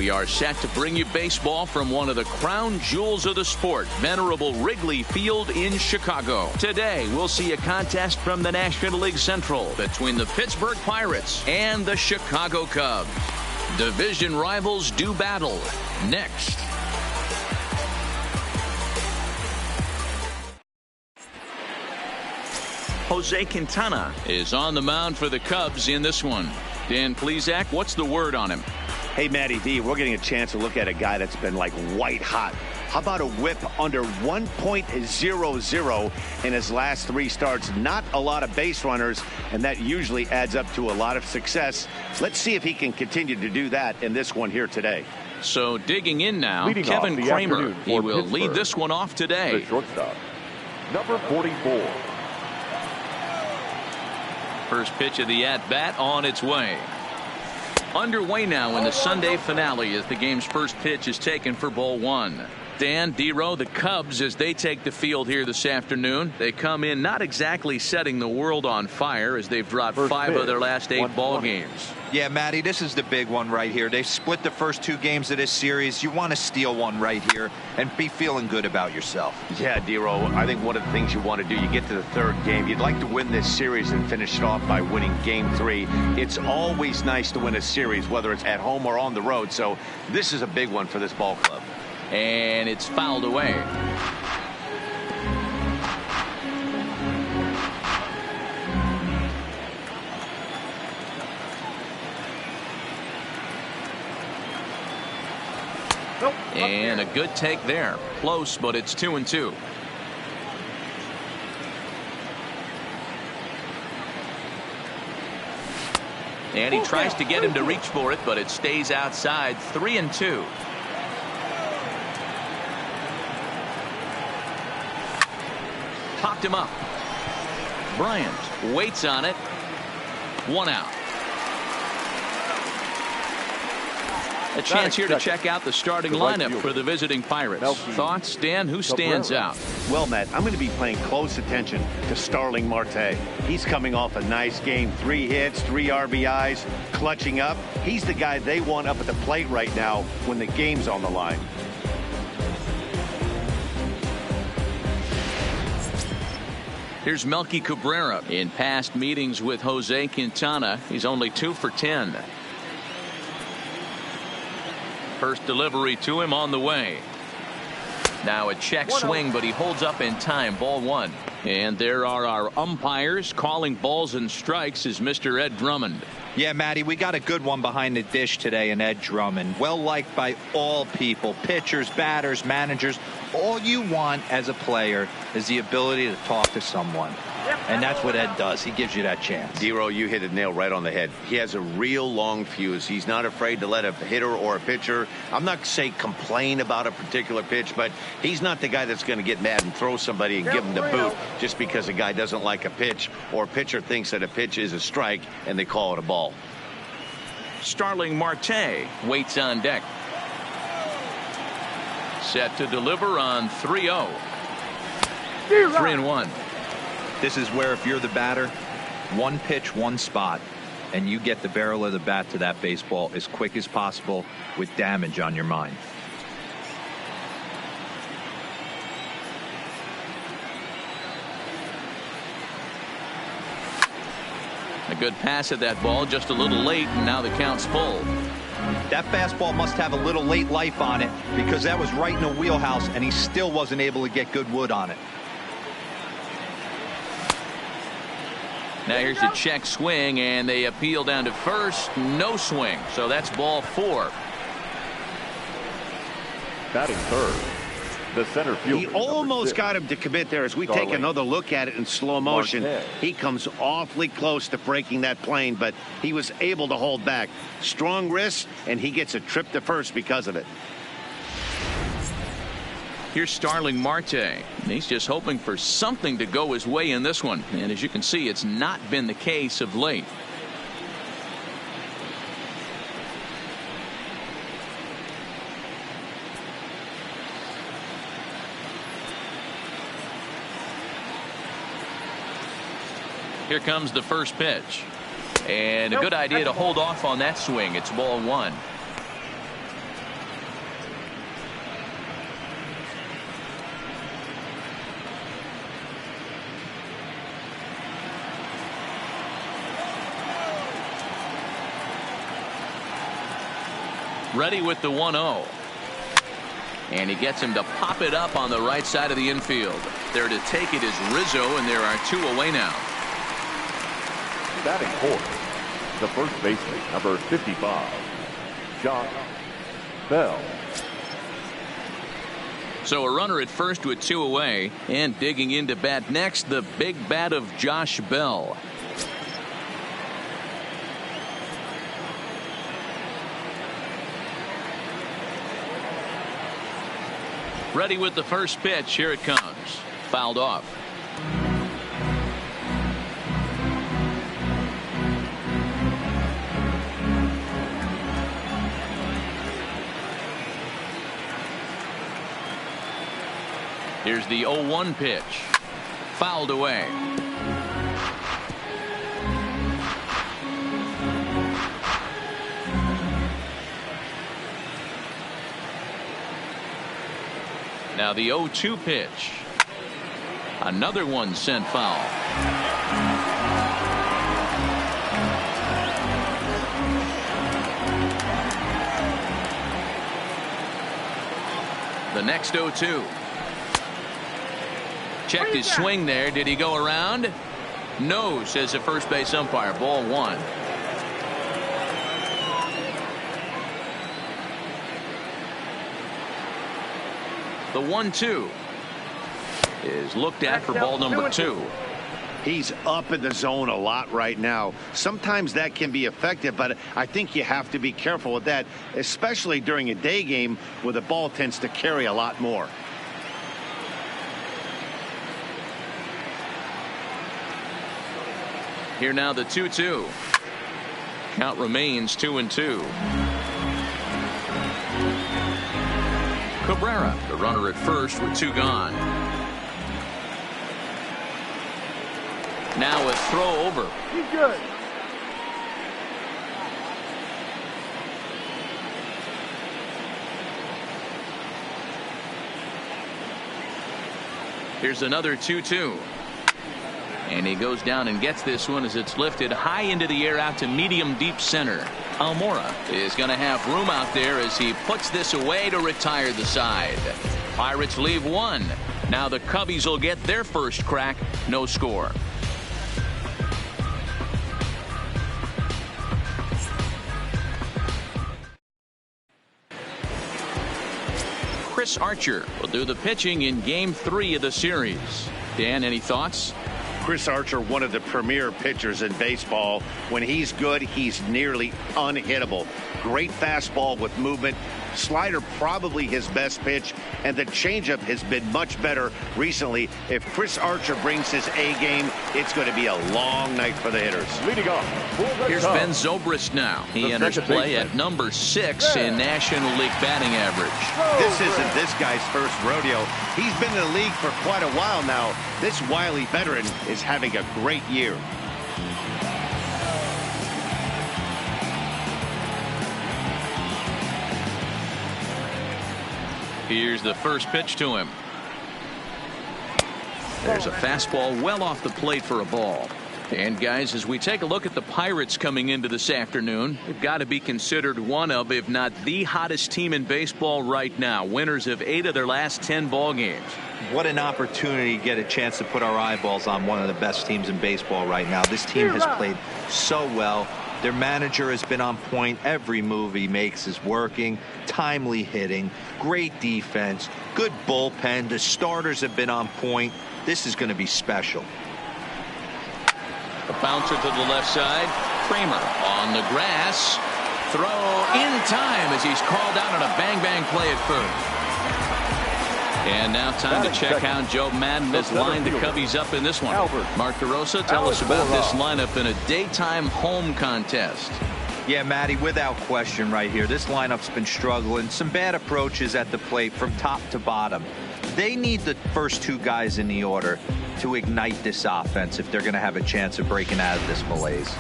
We are set to bring you baseball from one of the crown jewels of the sport, venerable Wrigley Field in Chicago. Today, we'll see a contest from the National League Central between the Pittsburgh Pirates and the Chicago Cubs. Division rivals do battle. Next. Jose Quintana is on the mound for the Cubs in this one. Dan Plesac, what's the word on him? Hey, Matty D, we're getting a chance to look at a guy that's been like white hot. How about a whip under 1.00 in his last 3 starts? Not a lot of base runners, and that usually adds up to a lot of success. Let's see if he can continue to do that in this one here today. So digging in now, Leading Kevin Kramer. He will Pittsburgh, lead this one off today. The shortstop, number 44. First pitch of the at-bat on its way. Underway now in the Sunday finale as the game's first pitch is taken for ball 1. Dan, D-Row, the Cubs, as they take the field here this afternoon, they come in not exactly setting the world on fire as they've dropped 5 of their last 8 ball games. Yeah, Matty, this is the big one right here. They've split the first 2 games of this series. You want to steal one right here and be feeling good about yourself. Yeah, D-Row, I think one of the things you want to do, you get to the 3rd game, you'd like to win this series and finish it off by winning game 3. It's always nice to win a series, whether it's at home or on the road, so this is a big one for this ball club. And it's fouled away. And a good take there. Close, but it's 2-2. And he tries to get him to reach for it, but it stays outside. 3-2. Popped him up. Bryant waits on it. 1 out. A chance here to check out the starting lineup for the visiting Pirates. Thoughts, Dan? Who stands out? Well, Matt, I'm going to be paying close attention to Starling Marte. He's coming off a nice game. 3 hits, 3 RBIs, clutching up. He's the guy they want up at the plate right now when the game's on the line. Here's Melky Cabrera. In past meetings with Jose Quintana, he's only 2 for 10. First delivery to him on the way. Now a check swing, but he holds up in time. Ball 1. And there are our umpires calling balls and strikes is Mr. Ed Drummond. Yeah, Matty, we got a good one behind the dish today in Ed Drummond. Well liked by all people, pitchers, batters, managers. All you want as a player is the ability to talk to someone. And that's what Ed does. He gives you that chance. D-Row, you hit a nail right on the head. He has a real long fuse. He's not afraid to let a hitter or a pitcher, I'm not saying complain about a particular pitch, but he's not the guy that's going to get mad and throw somebody and give him the boot just because a guy doesn't like a pitch or a pitcher thinks that a pitch is a strike and they call it a ball. Starling Marte waits on deck. Set to deliver on 3-0. 3-1. This is where if you're the batter, 1 pitch, 1 spot, and you get the barrel of the bat to that baseball as quick as possible with damage on your mind. A good pass at that ball, just a little late, and now the count's full. That fastball must have a little late life on it because that was right in the wheelhouse, and he still wasn't able to get good wood on it. Now here's a check swing, and they appeal down to first. No swing, so that's ball 4. Batting third, the center fielder. He almost got him to commit there. As we take another look at it in slow motion, he comes awfully close to breaking that plane, but he was able to hold back. Strong wrist, and he gets a trip to first because of it. Here's Starling Marte. He's just hoping for something to go his way in this one. And as you can see, it's not been the case of late. Here comes the first pitch. And a good idea to hold off on that swing. It's ball 1. Ready with the 1-0. And he gets him to pop it up on the right side of the infield. There to take it is Rizzo, and there are 2 away now. Batting fourth, the first baseman, number 55, Josh Bell. So a runner at first with 2 away, and digging into bat next, the big bat of Josh Bell. Ready with the first pitch. Here it comes. Fouled off. Here's the 0-1 pitch. Fouled away. Now the 0-2 pitch. Another one sent foul. The next 0-2. Checked his swing there. Did he go around? No, says the first base umpire. Ball 1. The 1-2 is looked at for ball number 2. He's up in the zone a lot right now. Sometimes that can be effective, but I think you have to be careful with that, especially during a day game where the ball tends to carry a lot more. Here now the 2-2. Count remains 2-2. Cabrera, the runner at first with 2 gone. Now a throw over. He's good. Here's another 2-2. And he goes down and gets this one as it's lifted high into the air out to medium deep center. Almora is going to have room out there as he puts this away to retire the side. Pirates leave 1. Now the Cubbies will get their first crack. No score. Chris Archer will do the pitching in Game 3 of the series. Dan, any thoughts? Chris Archer, one of the premier pitchers in baseball. When he's good, he's nearly unhittable. Great fastball with movement. Slider probably his best pitch, and the changeup has been much better recently. If Chris Archer brings his A game, it's going to be a long night for the hitters. Leading off, here's Ben Zobrist now. He enters play at number 6 in National League batting average. This isn't this guy's first rodeo. He's been in the league for quite a while now. This wily veteran is having a great year. Here's the first pitch to him. There's a fastball well off the plate for a ball. And guys, as we take a look at the Pirates coming into this afternoon, they've got to be considered one of, if not the hottest team in baseball right now. Winners of 8 of their last 10 ball games. What an opportunity to get a chance to put our eyeballs on one of the best teams in baseball right now. This team has played so well. Their manager has been on point. Every move he makes is working. Timely hitting, great defense, good bullpen. The starters have been on point. This is going to be special. A bouncer to the left side. Kramer on the grass. Throw in time as he's called out on a bang-bang play at first. And now time to check how Joe Madden has lined the Cubbies up in this one. Mark DeRosa, tell us about this lineup in a daytime home contest. Yeah, Matty, without question right here. This lineup's been struggling. Some bad approaches at the plate from top to bottom. They need the first 2 guys in the order to ignite this offense if they're going to have a chance of breaking out of this malaise.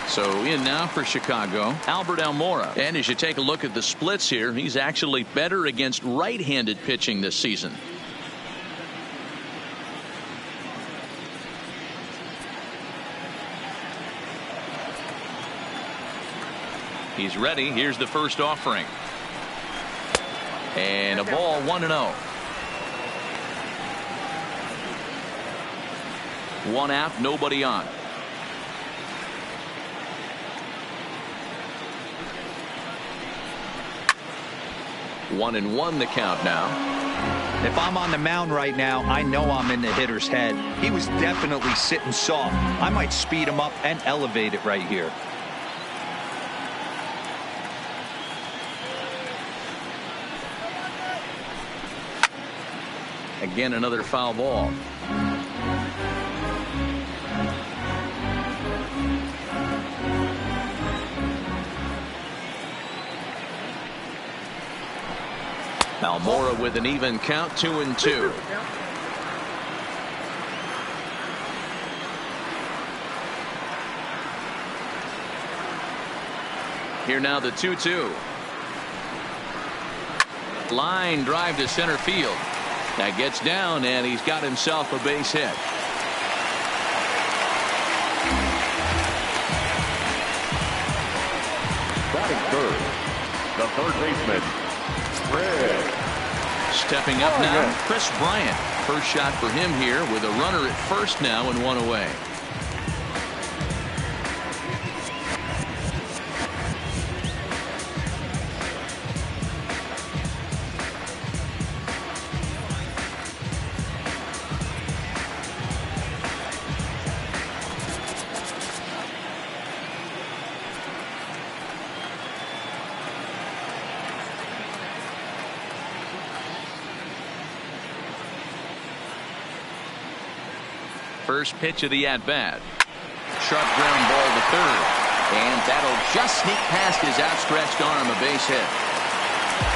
So in now for Chicago, Albert Almora. And as you take a look at the splits here, he's actually better against right-handed pitching this season. He's ready. Here's the first offering. And a ball 1-0. One out, nobody on. 1-1 the count now. If I'm on the mound right now, I know I'm in the hitter's head. He was definitely sitting soft. I might speed him up and elevate it right here. Again, another foul ball. Almora with an even count, 2-2. Here now the 2-2. Line drive to center field. That gets down, and he's got himself a base hit. Batting third, the third baseman, Fred. Stepping up now, Chris Bryant. First shot for him here with a runner at first now and one away. First pitch of the at-bat. Sharp ground ball to third. And that'll just sneak past his outstretched arm, a base hit.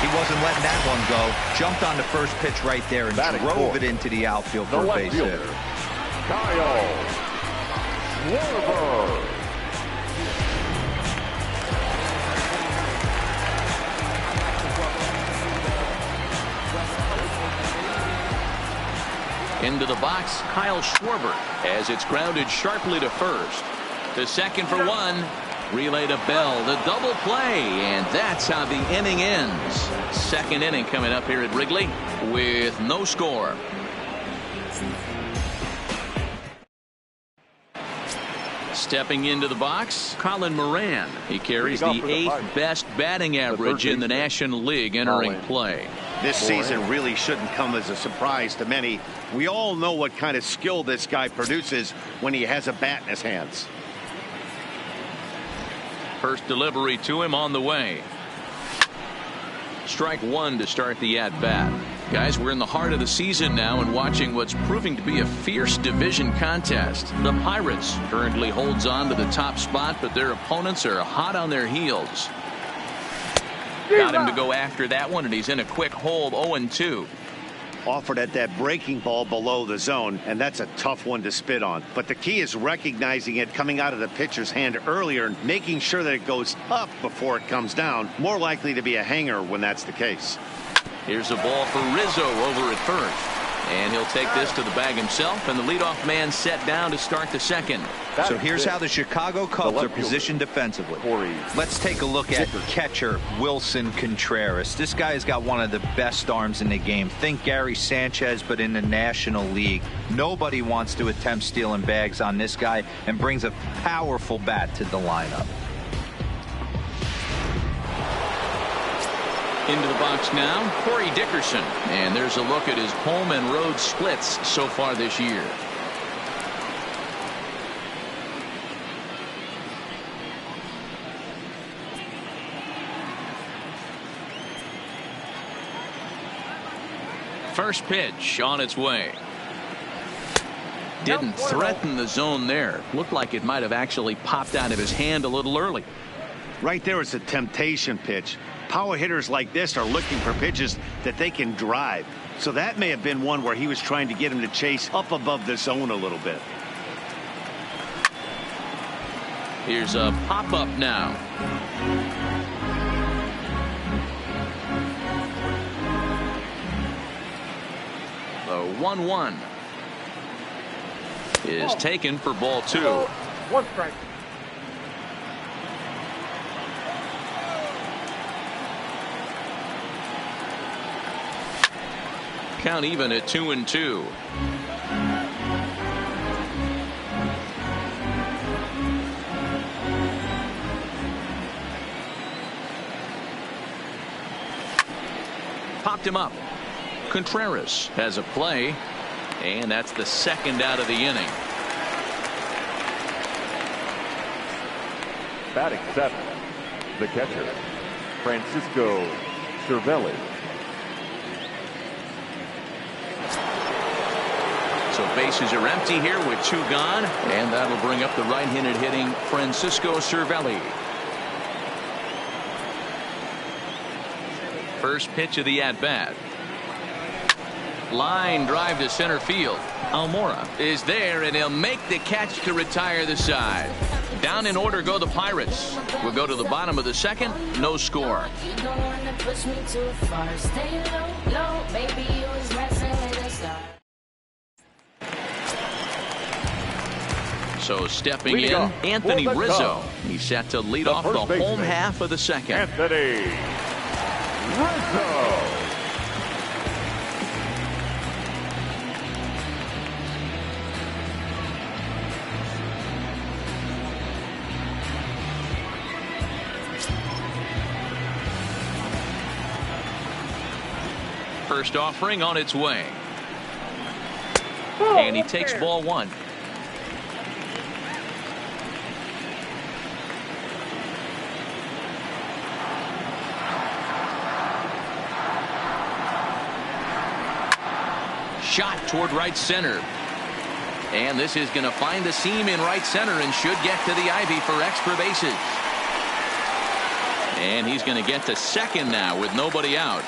He wasn't letting that one go. Jumped on the first pitch right there and drove it into the outfield for a base hit. Kyle Schwarber. Into the box, Kyle Schwarber, as it's grounded sharply to first. To second for one. Relay to Bell, the double play, and that's how the inning ends. Second inning coming up here at Wrigley with no score. Stepping into the box, Colin Moran. He carries the 8th best batting average in the National League entering play. This season really shouldn't come as a surprise to many. We all know what kind of skill this guy produces when he has a bat in his hands. First delivery to him on the way. Strike one to start the at-bat. Guys, we're in the heart of the season now and watching what's proving to be a fierce division contest. The Pirates currently holds on to the top spot, but their opponents are hot on their heels. Got him to go after that one, and he's in a quick hold, 0-2. Offered at that breaking ball below the zone, and that's a tough one to spit on. But the key is recognizing it coming out of the pitcher's hand earlier and making sure that it goes up before it comes down. More likely to be a hanger when that's the case. Here's a ball for Rizzo over at first. And he'll take this to the bag himself, and the leadoff man set down to start the second. So here's how the Chicago Cubs are positioned defensively. Let's take a look at catcher Wilson Contreras. This guy has got one of the best arms in the game. Think Gary Sanchez, but in the National League. Nobody wants to attempt stealing bags on this guy, and brings a powerful bat to the lineup. Into the box now, Corey Dickerson. And there's a look at his home and road splits so far this year. First pitch on its way. Didn't threaten the zone there. Looked like it might have actually popped out of his hand a little early. Right there is a temptation pitch. Power hitters like this are looking for pitches that they can drive. So that may have been one where he was trying to get him to chase up above the zone a little bit. Here's a pop-up now. The 1-1 is taken for ball two. One strike. count even at 2-2. Popped him up. Contreras has a play, and that's the second out of the inning. Batting 7, the catcher, Francisco Cervelli. So bases are empty here with 2 gone, and that'll bring up the right-handed hitting Francisco Cervelli. First pitch of the at-bat. Line drive to center field. Almora is there, and he'll make the catch to retire the side. Down in order go the Pirates. We'll go to the bottom of the second. No score. So stepping in, Anthony Rizzo. He's set to lead off the home half of the second. Anthony Rizzo. First offering on its way. And he takes ball 1. Shot toward right center. And this is going to find the seam in right center and should get to the ivy for extra bases. And he's going to get to second now with nobody out.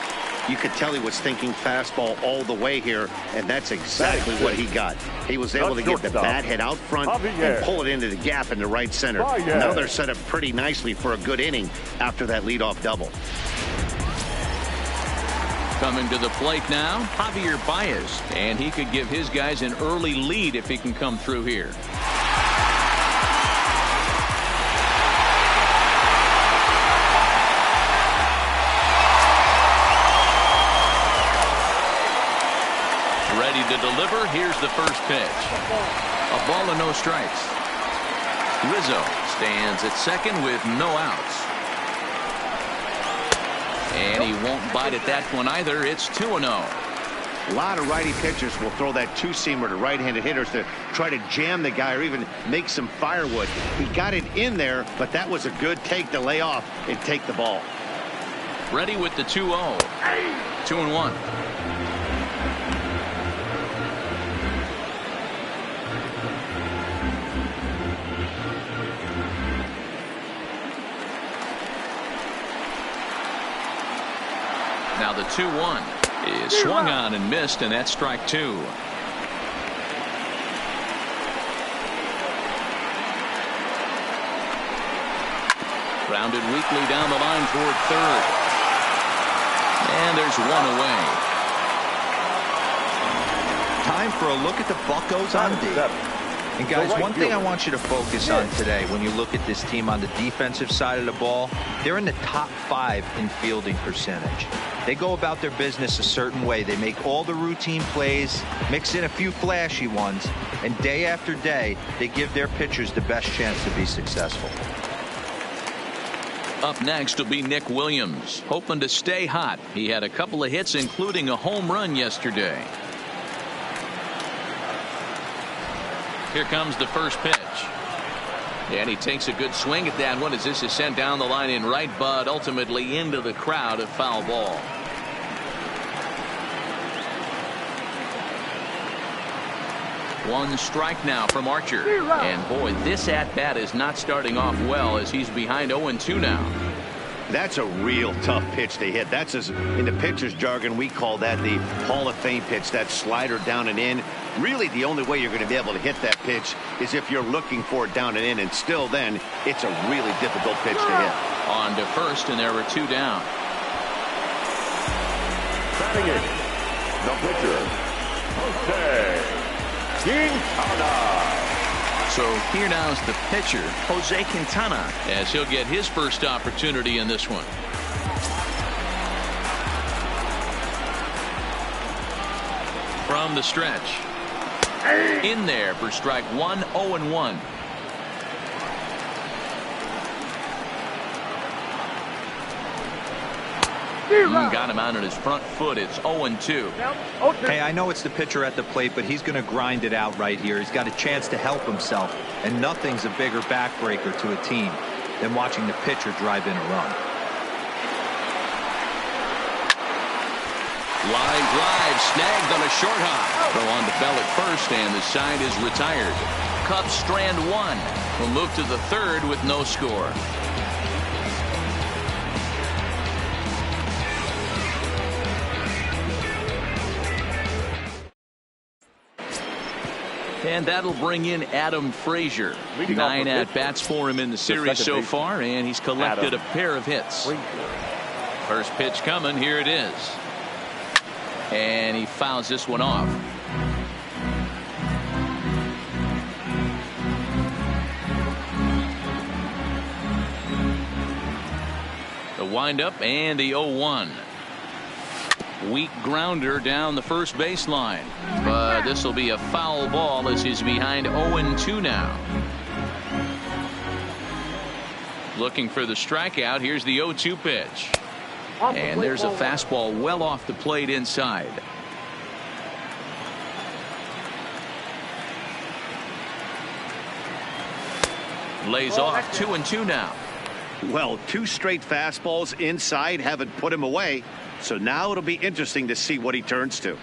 You could tell he was thinking fastball all the way here, and that's exactly what he got. He was able to get the bat head out front and pull it into the gap in the right center. Now they're set up pretty nicely for a good inning after that leadoff double. Coming to the plate now, Javier Baez, and he could give his guys an early lead if he can come through here. Ready to deliver. Here's the first pitch. A ball and no strikes. Rizzo stands at second with no outs. And he won't bite at that one either. It's 2-0. A lot of righty pitchers will throw that two-seamer to right-handed hitters to try to jam the guy or even make some firewood. He got it in there, but that was a good take to lay off and take the ball. Ready with the 2-0. 2-1. Now the 2-1 is swung on and missed, and that's strike 2. Grounded weakly down the line toward third. And there's one away. Time for a look at the Buccos on D. And guys, one thing I want you to focus on today when you look at this team on the defensive side of the ball, they're in the top 5 in fielding percentage. They go about their business a certain way. They make all the routine plays, mix in a few flashy ones, and day after day, they give their pitchers the best chance to be successful. Up next will be Nick Williams, hoping to stay hot. He had a couple of hits, including a home run yesterday. Here comes the first pitch. And he takes a good swing at that one as this is sent down the line in right, but ultimately into the crowd, a foul ball. One strike now from Archer. And boy, this at-bat is not starting off well as he's behind 0-2 now. That's a real tough pitch to hit. That's, as in the pitcher's jargon, we call that the Hall of Fame pitch, that slider down and in. Really, the only way you're going to be able to hit that pitch is if you're looking for it down and in, and still then, it's a really difficult pitch to hit. On to first, and there were 2 down. Batting in, the pitcher, Jose Quintana. So here now is the pitcher, Jose Quintana, as he'll get his first opportunity in this one. from the stretch. In there for strike one, 0-1. Got him out on his front foot. It's 0-2. Hey, I know it's the pitcher at the plate, but he's going to grind it out right here. He's got a chance to help himself, and nothing's a bigger backbreaker to a team than watching the pitcher drive in a run. Line drive snagged on a short hop. Throw on to Bell at first, and the side is retired. Cubs strand one. Will move to the third with no score. And that'll bring in Adam Frazier. 9 at-bats for him in the series so far, and he's collected a pair of hits. First pitch coming. Here it is. And he fouls this one off. The windup and the 0-1. Weak grounder down the first baseline, but this will be a foul ball as he's behind 0-2 now. Looking for the strikeout. Here's the 0-2 pitch. And there's a fastball well off the plate inside. Lays off 2-2 now. Well, 2 straight fastballs inside haven't put him away. So now it'll be interesting to see what he turns to.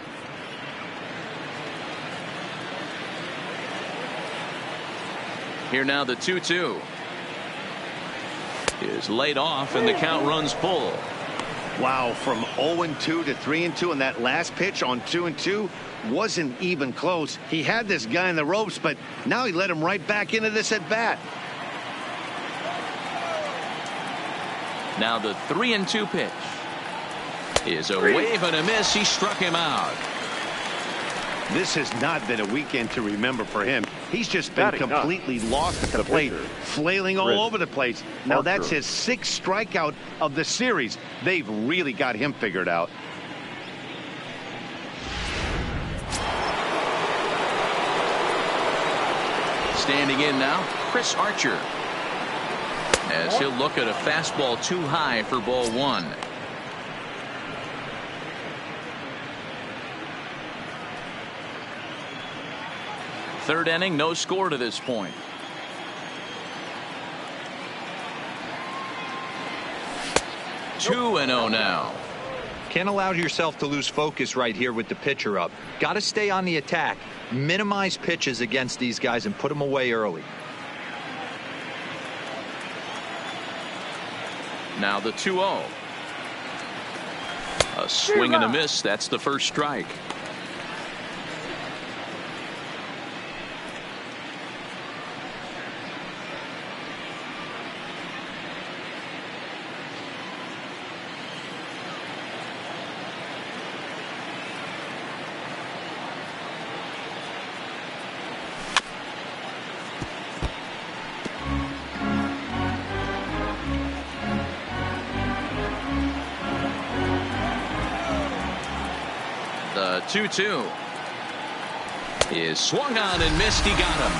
Here now the 2-2 is laid off, and the count runs full. Wow, from 0-2 to 3-2, and that last pitch on 2-2 wasn't even close. He had this guy in the ropes, but now he let him right back into this at bat. Now the 3-2 pitch is a wave and a miss. He struck him out. This has not been a weekend to remember for him. He's just been completely lost at the plate, flailing all over the place. Now that's his 6th strikeout of the series. They've really got him figured out. Standing in now, Chris Archer, as he'll look at a fastball too high for ball 1. Third inning, no score to this point. Two and 0 now. Can't allow yourself to lose focus right here with the pitcher up. Got to stay on the attack, minimize pitches against these guys, and put them away early. Now the 2-0. A swing and a miss. That's the first strike. The 2-2 is swung on and missed. He got him.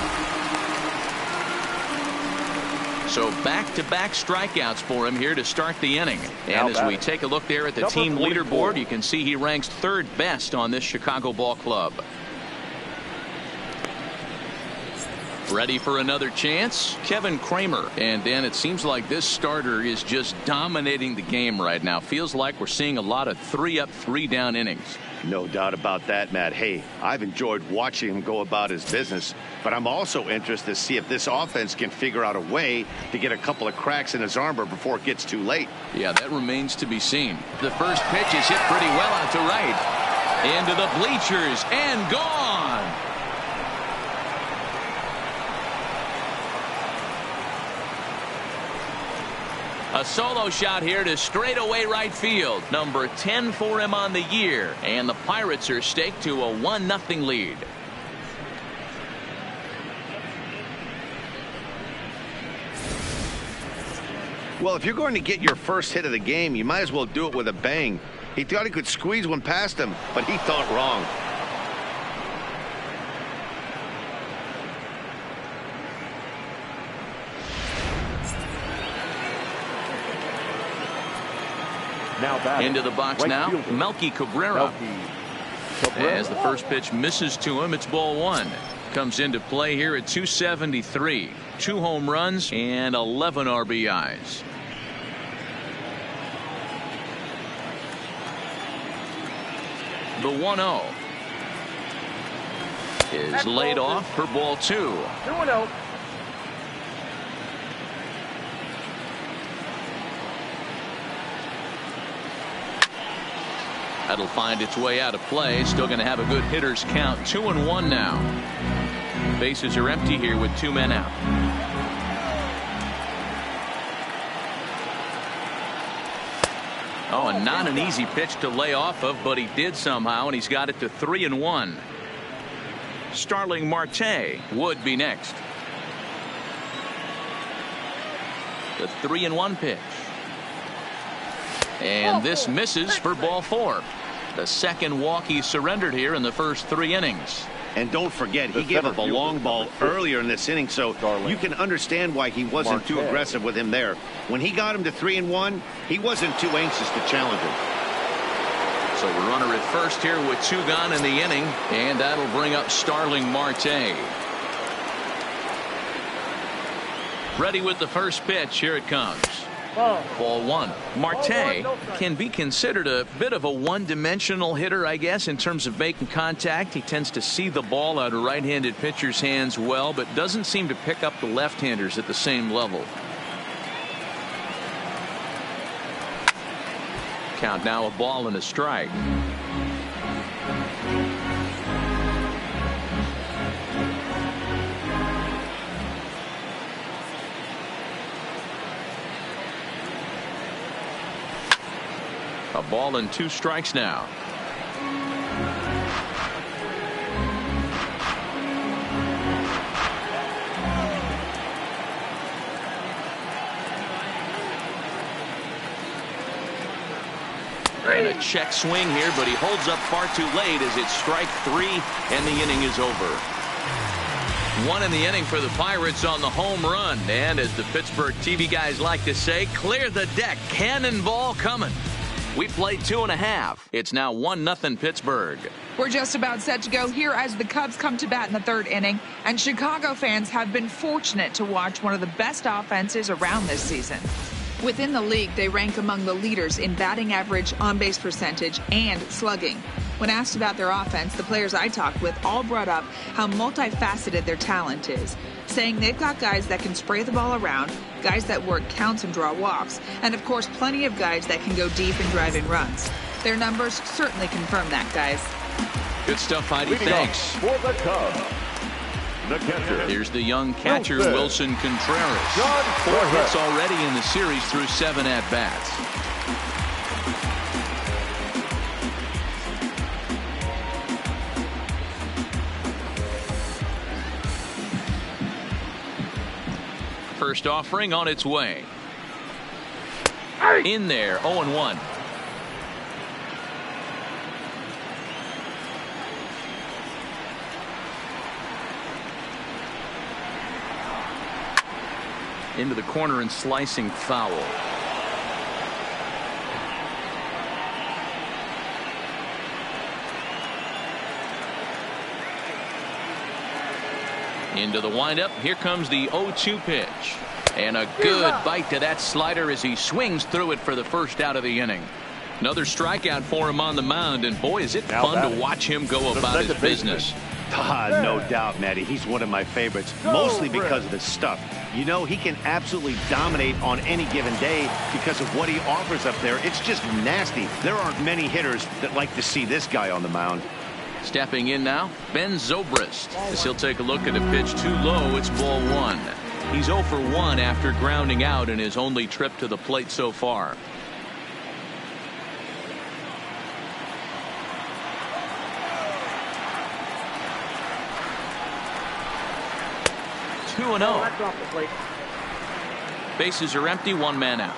So back-to-back strikeouts for him here to start the inning. And as we take a look there at the team leaderboard, you can see he ranks 3rd best on this Chicago ball club. Ready for another chance? Kevin Kramer. And Dan, it seems like this starter is just dominating the game right now. Feels like we're seeing a lot of 3-up, 3-down innings. No doubt about that, Matt. Hey, I've enjoyed watching him go about his business, but I'm also interested to see if this offense can figure out a way to get a couple of cracks in his armor before it gets too late. Yeah, that remains to be seen. The first pitch is hit pretty well out to right. Into the bleachers and gone. A solo shot here to straightaway right field. Number 10 for him on the year. And the Pirates are staked to a 1-0 lead. Well, if you're going to get your first hit of the game, you might as well do it with a bang. He thought he could squeeze one past him, but he thought wrong. Now batting, Into the box right now, fielder, Melky Cabrera. As the first pitch misses to him, it's ball one. Comes into play here at 273. 2 home runs and 11 RBIs. The 1-0 is laid off for ball 2. 2-0. That'll find its way out of play. Still going to have a good hitter's count. 2-1 now. Bases are empty here with 2 men out. Oh, and not an easy pitch to lay off of, but he did somehow, and he's got it to 3-1. Starling Marte would be next. The 3-1 pitch. And this misses for ball 4. The second walk he surrendered here in the first 3 innings. And don't forget, he gave up a long ball earlier in this inning, so you can understand why he wasn't too aggressive with him there. When he got him to 3-1, he wasn't too anxious to challenge him. So a runner at first here with 2 gone in the inning, and that'll bring up Starling Marte. Ready with the first pitch. Here it comes. Ball 1. Marte can be considered a bit of a one-dimensional hitter, I guess, in terms of making contact. He tends to see the ball out of right-handed pitchers' hands well, but doesn't seem to pick up the left-handers at the same level. Count now, a ball and a strike. A ball and 2 strikes now. And a check swing here, but he holds up far too late as it's strike 3 and the inning is over. 1 in the inning for the Pirates on the home run, and as the Pittsburgh TV guys like to say, clear the deck, cannonball coming. We played 2.5. It's now 1-0 Pittsburgh. We're just about set to go here as the Cubs come to bat in the 3rd inning, and Chicago fans have been fortunate to watch one of the best offenses around this season. Within the league, they rank among the leaders in batting average, on-base percentage, and slugging. When asked about their offense, the players I talked with all brought up how multifaceted their talent is, saying they've got guys that can spray the ball around, guys that work counts and draw walks, and of course plenty of guys that can go deep and drive in runs. Their numbers certainly confirm that, guys. Good stuff, Heidi. Thanks. For the Cubs, the catcher. Here's the young catcher, Wilson Contreras. 4 hits already in the series through 7 at-bats. First offering on its way. In there, 0-1. Into the corner and slicing foul. Into the windup. Here comes the 0-2 pitch. And a good bite to that slider as he swings through it for the first out of the inning. Another strikeout for him on the mound, and boy, is it fun to watch him go about his business. No doubt, Matty. He's one of my favorites, mostly because of his stuff. You know, he can absolutely dominate on any given day because of what he offers up there. It's just nasty. There aren't many hitters that like to see this guy on the mound. Stepping in now, Ben Zobrist, as he'll take a look at a pitch too low. It's ball 1. He's 0 for 1 after grounding out in his only trip to the plate so far. Two and 0. Bases are empty, 1 man out.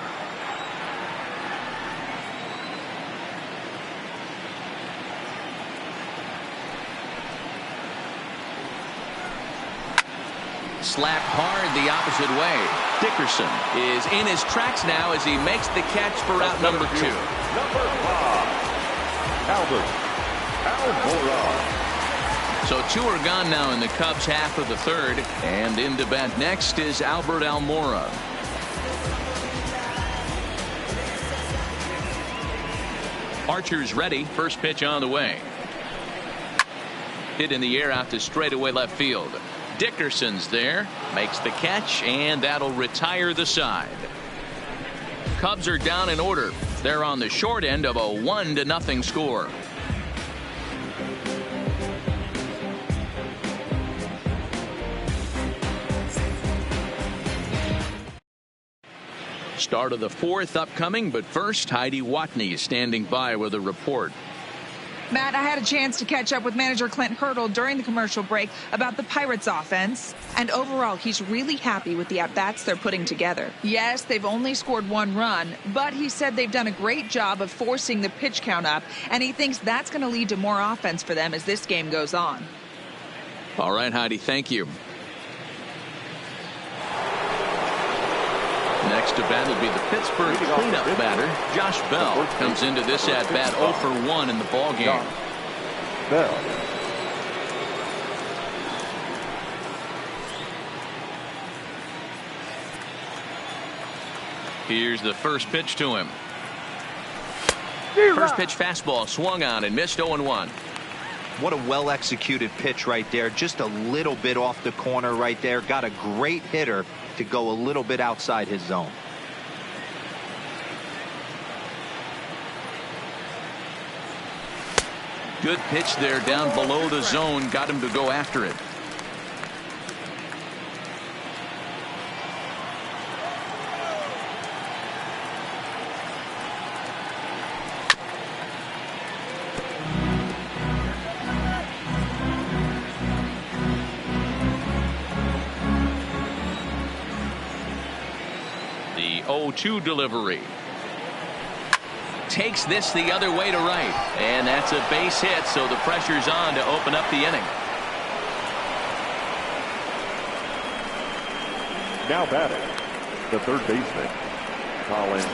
Slapped hard the opposite way. Dickerson is in his tracks now as he makes the catch for out number 2. Number 5, Albert Almora. So 2 are gone now in the Cubs half of the third, and in to bat next is Albert Almora. Archer's ready. First pitch on the way. Hit in the air out to straightaway left field. Dickerson's there, makes the catch, and that'll retire the side. Cubs are down in order. They're on the short end of a 1-0 score. Start of the fourth upcoming, but first, Heidi Watney is standing by with a report. Matt, I had a chance to catch up with manager Clint Hurdle during the commercial break about the Pirates offense, and overall he's really happy with the at-bats they're putting together. Yes, they've only scored 1 run, but he said they've done a great job of forcing the pitch count up, and he thinks that's going to lead to more offense for them as this game goes on. All right, Heidi, thank you. Next to bat will be the Pittsburgh cleanup batter. Josh Bell comes into this at bat 0 for 1 in the ball game. Bell. Here's the first pitch to him. First pitch fastball swung on and missed 0-1. What a well executed pitch right there. Just a little bit off the corner right there. Got a great hitter to go a little bit outside his zone. Good pitch there down below the zone. Got him to go after it. The 0-2 delivery. Takes this the other way to right, and that's a base hit, so the pressure's on to open up the inning. Now batting, the third baseman, Colin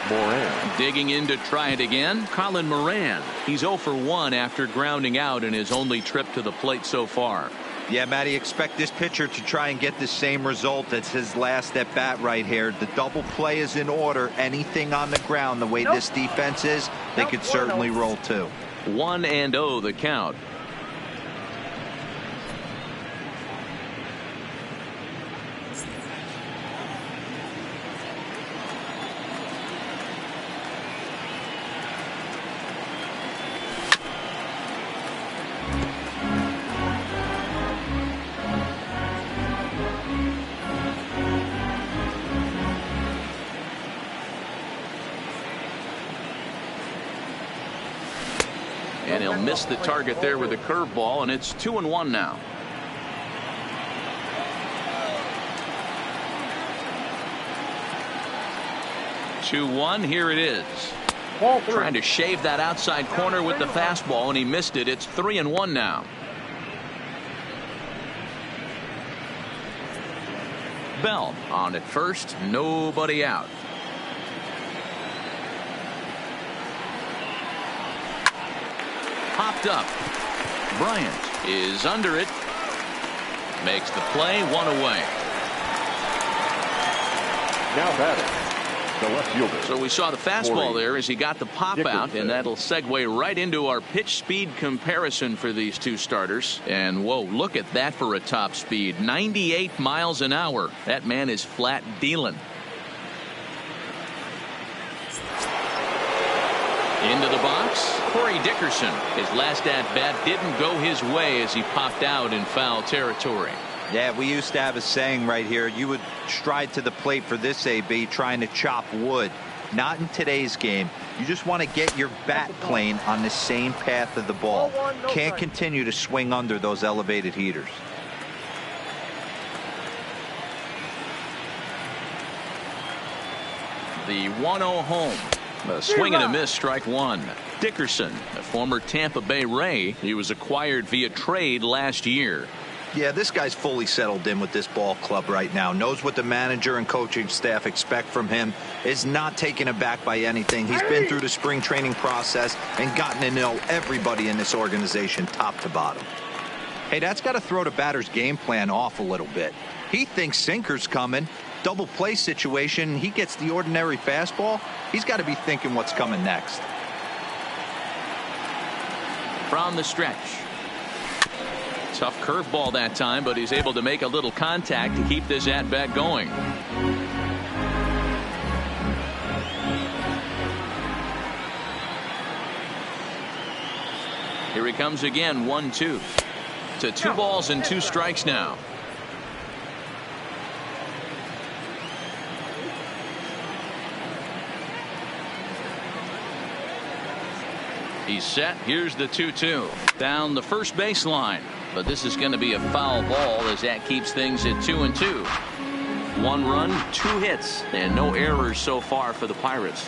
Moran. Digging in to try it again, Colin Moran. He's 0 for 1 after grounding out in his only trip to the plate so far. Yeah, Matty, expect this pitcher to try and get the same result as his last at bat right here. The double play is in order. Anything on the ground, the way this defense is, they could certainly roll too. 1-0 the count. And he'll miss the target there with a curveball, and it's 2-1 now. Here it is. Trying to shave that outside corner with the fastball, and he missed it. It's 3-1 now. Bell on at first, nobody out. Popped up. Bryant is under it. Makes the play, 1 away. Now batting, the left fielder. So we saw the fastball there as he got the pop out, and that'll segue right into our pitch speed comparison for these two starters. And whoa, look at that for a top speed. 98 miles an hour. That man is flat dealing. Into the box, Corey Dickerson. His last at-bat didn't go his way as he popped out in foul territory. Yeah, we used to have a saying right here. You would stride to the plate for this AB trying to chop wood. Not in today's game. You just want to get your bat plane on the same path of the ball. Can't continue to swing under those elevated heaters. The 1-0 home. A swing and a miss, strike one. Dickerson, a former Tampa Bay Ray. He was acquired via trade last year. Yeah, this guy's fully settled in with this ball club right now. Knows what the manager and coaching staff expect from him. Is not taken aback by anything. He's been through the spring training process and gotten to know everybody in this organization top to bottom. Hey, that's got to throw the batter's game plan off a little bit. He thinks sinker's coming. Double play situation. He gets the ordinary fastball. He's got to be thinking what's coming next. From the stretch. Tough curveball that time, but he's able to make a little contact to keep this at-bat going. Here he comes again, 1-2. To 2 balls and 2 strikes now. He's set. Here's the 2-2. Down the first baseline. But this is going to be a foul ball as that keeps things at 2-2. 1 run, 2 hits, and no errors so far for the Pirates.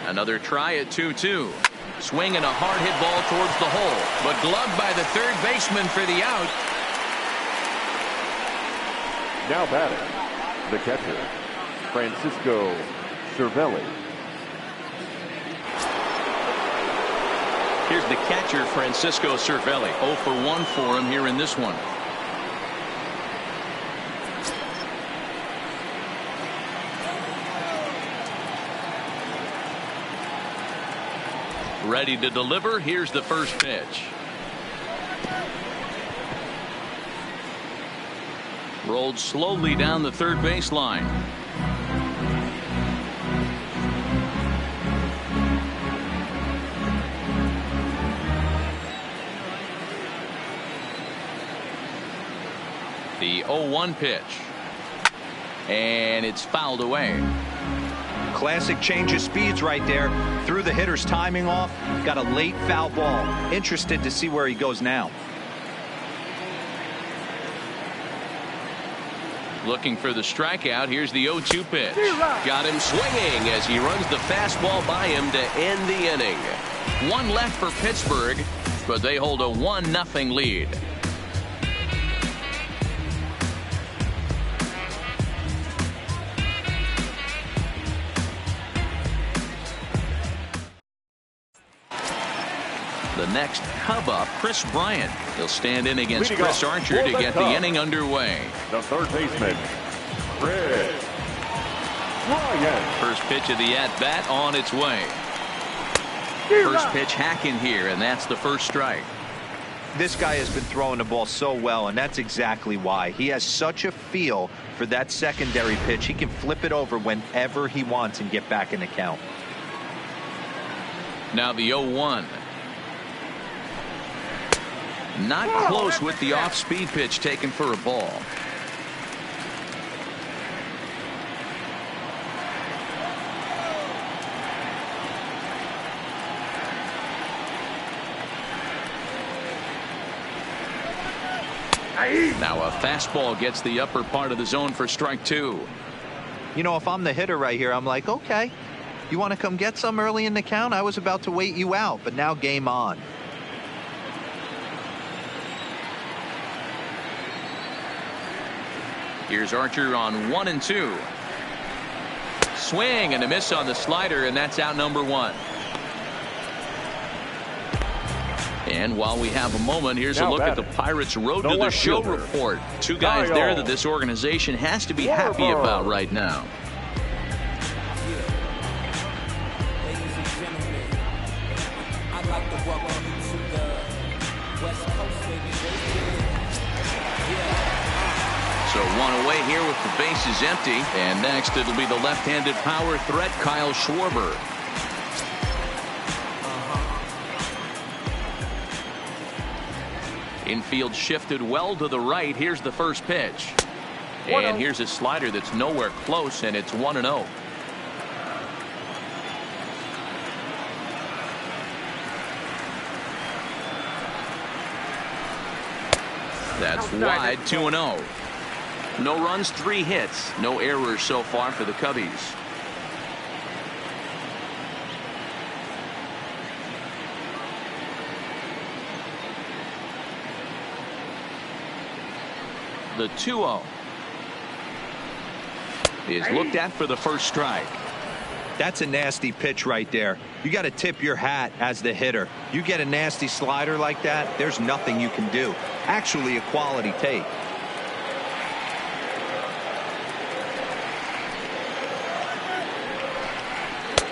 Another try at 2-2. Swing and a hard hit ball towards the hole, but gloved by the third baseman for the out. Now batting, the catcher, Francisco Cervelli. Here's the catcher, Francisco Cervelli. 0 for 1 for him here in this one. Ready to deliver. Here's the first pitch. Rolled slowly down the third baseline. The 0-1 pitch. And it's fouled away. Classic change of speeds right there. Threw the hitter's timing off. Got a late foul ball. Interested to see where he goes now. Looking for the strikeout. Here's the 0-2 pitch. Got him swinging as he runs the fastball by him to end the inning. 1 left for Pittsburgh, but they hold a 1-0 lead. The next Cub up, Chris Bryant. He'll stand in against Chris Archer to get the inning underway. The third baseman, Chris Bryant. First pitch of the at-bat on its way. First pitch hacking here, and that's the first strike. This guy has been throwing the ball so well, and that's exactly why. He has such a feel for that secondary pitch. He can flip it over whenever he wants and get back in the count. Now the 0-1. Not close with the off-speed pitch taken for a ball. Now a fastball gets the upper part of the zone for strike 2. You know, if I'm the hitter right here, I'm like, okay, you want to come get some early in the count? I was about to wait you out, but now game on. Here's Archer on 1-2. Swing and a miss on the slider, and that's out number 1. And while we have a moment, here's a look at the Pirates' road to the show report. 2 guys there that this organization has to be happy about right now. So 1 away here with the bases empty. And next it'll be the left-handed power threat, Kyle Schwarber. Infield shifted well to the right. Here's the first pitch. And here's a slider that's nowhere close, and it's 1-0. That's wide, 2-0. No runs, 3 hits. No errors so far for the Cubbies. The 2-0 is looked at for the first strike. That's a nasty pitch right there. You got to tip your hat as the hitter. You get a nasty slider like that, there's nothing you can do. Actually a quality take.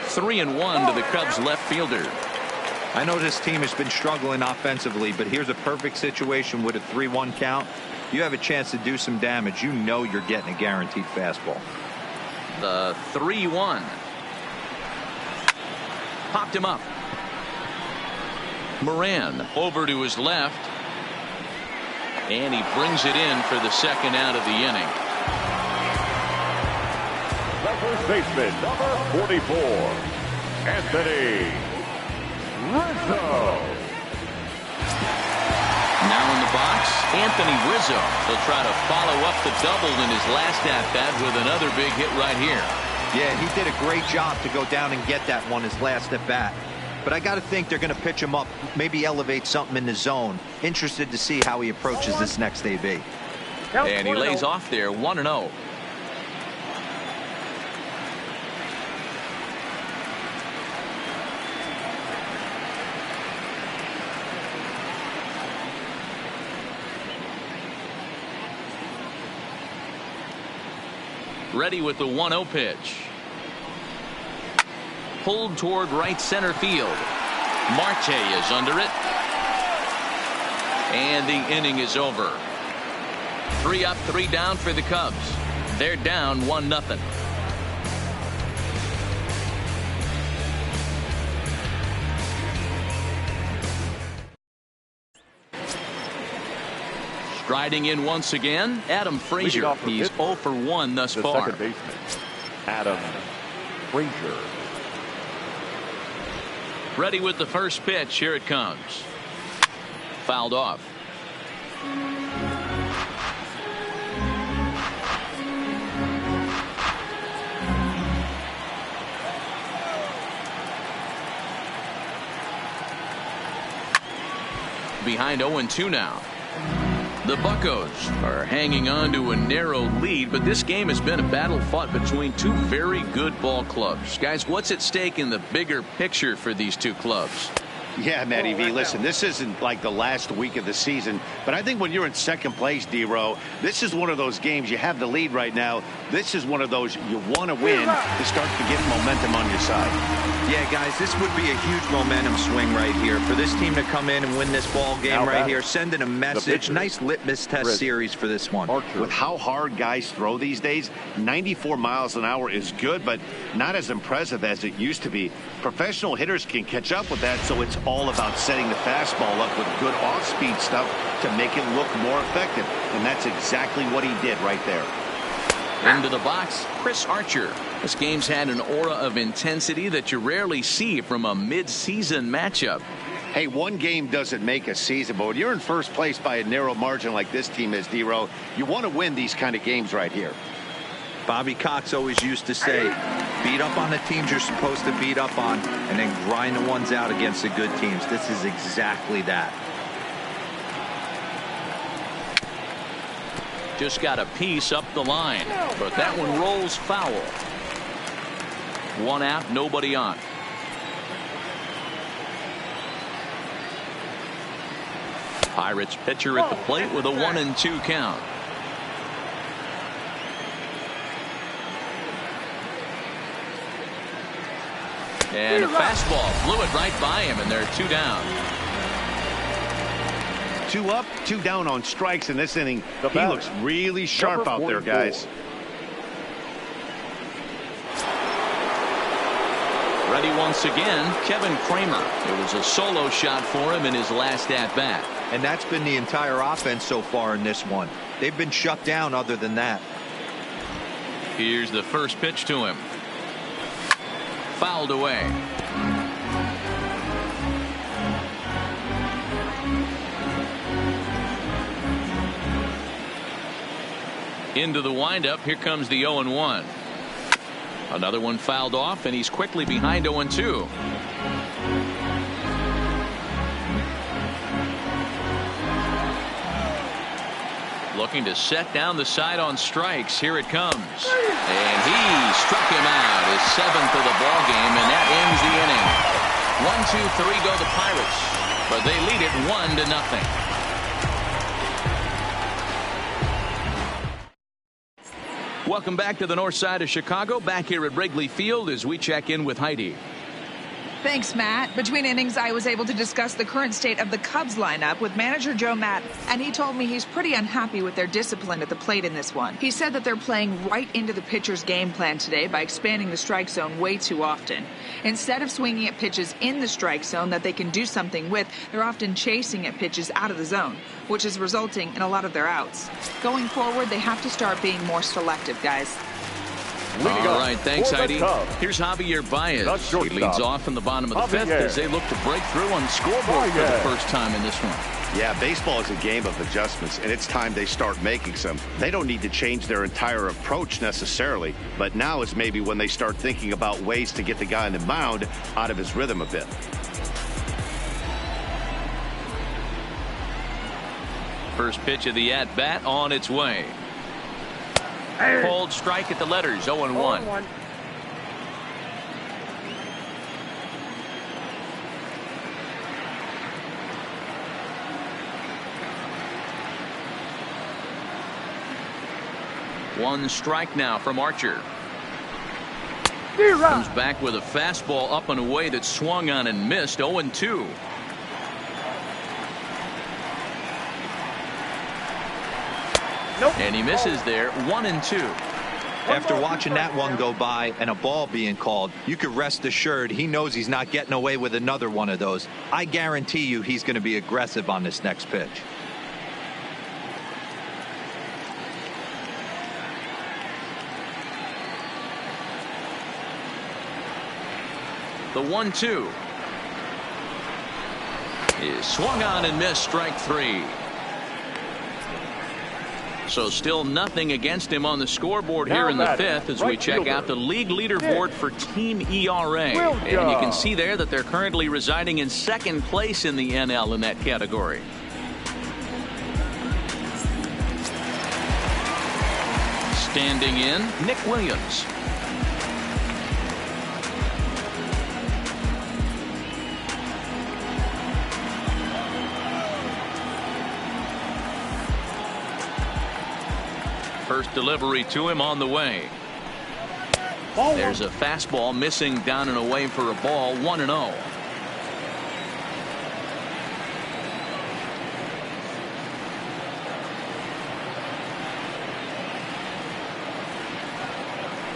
Three and one to the Cubs left fielder. I know this team has been struggling offensively, but here's a perfect situation with a 3-1 count. You have a chance to do some damage. You know you're getting a guaranteed fastball. The 3-1. Popped him up. Moran over to his left. And he brings it in for the second out of the inning. The first baseman, number 44, Anthony Rizzo. Now in the box, Anthony Rizzo. He'll try to follow up the double in his last at-bat with another big hit right here. Yeah, he did a great job to go down and get that one his last at-bat. But I got to think they're going to pitch him up, maybe elevate something in the zone. Interested to see how he approaches this next AB. And he lays off there, 1-0. Ready with the 1-0 pitch. Pulled toward right center field. Marte is under it. And the inning is over. 3 up, 3 down for the Cubs. They're down 1-0. Striding in once again, Adam Frazier. He's 0 for 1 thus far. Second baseman, Adam Frazier. Ready with the first pitch. Here it comes. Fouled off. Behind 0-2 now. The Buccos are hanging on to a narrow lead, but this game has been a battle fought between two very good ball clubs. Guys, what's at stake in the bigger picture for these two clubs? Yeah, Matty V, listen, this isn't like the last week of the season, but I think when you're in second place, D-Row, this is one of those games. You have the lead right now. This is one of those you want to win to start to get momentum on your side. Yeah, guys, this would be a huge momentum swing right here. For this team to come in and win this ball game right here, sending a message. Nice litmus test series for this one. With how hard guys throw these days, 94 miles an hour is good, but not as impressive as it used to be. Professional hitters can catch up with that, so it's all about setting the fastball up with good off-speed stuff to make it look more effective. And that's exactly what he did right there. Into the box, Chris Archer. This game's had an aura of intensity that you rarely see from a mid-season matchup. Hey, one game doesn't make a season, but when you're in first place by a narrow margin like this team is, D-Row, you want to win these kind of games right here. Bobby Cox always used to say, beat up on the teams you're supposed to beat up on and then grind the ones out against the good teams. This is exactly that. Just got a piece up the line, but that one rolls foul. 1 out, nobody on. Pirates pitcher at the plate with a 1-2 count. And a fastball blew it right by him, and they're 2 down. 2 up, 2 down on strikes in this inning. He looks really sharp out there, guys. Ready once again, Kevin Kramer. It was a solo shot for him in his last at-bat. And that's been the entire offense so far in this one. They've been shut down other than that. Here's the first pitch to him. Fouled away. Into the windup. Here comes the 0-1. Another one fouled off, and he's quickly behind 0-2. Looking to set down the side on strikes. Here it comes. And he struck him out. His 7th of the ball game, and that ends the inning. 1-2-3 go the Pirates, but they lead it 1-0. Welcome back to the north side of Chicago. Back here at Wrigley Field as we check in with Heidi. Thanks, Matt. Between innings, I was able to discuss the current state of the Cubs lineup with manager Joe Maddon, and he told me he's pretty unhappy with their discipline at the plate in this one. He said that they're playing right into the pitcher's game plan today by expanding the strike zone way too often. Instead of swinging at pitches in the strike zone that they can do something with, they're often chasing at pitches out of the zone, which is resulting in a lot of their outs. Going forward, they have to start being more selective, guys. All right, thanks, Heidi. Here's Javier Baez. He leads off in the bottom of the 5th as they look to break through on the scoreboard for the first time in this one. Yeah, baseball is a game of adjustments, and it's time they start making some. They don't need to change their entire approach necessarily, but now is maybe when they start thinking about ways to get the guy on the mound out of his rhythm a bit. First pitch of the at-bat on its way. Cold strike at the letters, 0-1. One strike now from Archer. Comes back with a fastball up and away that swung on and missed, 0-2. And he misses there, 1-2. After watching that one go by and a ball being called, you could rest assured he knows he's not getting away with another one of those. I guarantee you he's going to be aggressive on this next pitch. The 1-2 is swung on and missed, strike 3. So still nothing against him on the scoreboard here in the 5th as we check out the league leaderboard for team ERA. And you can see there that they're currently residing in 2nd place in the NL in that category. Standing in, Nick Williams. First delivery to him on the way. There's a fastball missing down and away for a ball, 1-0.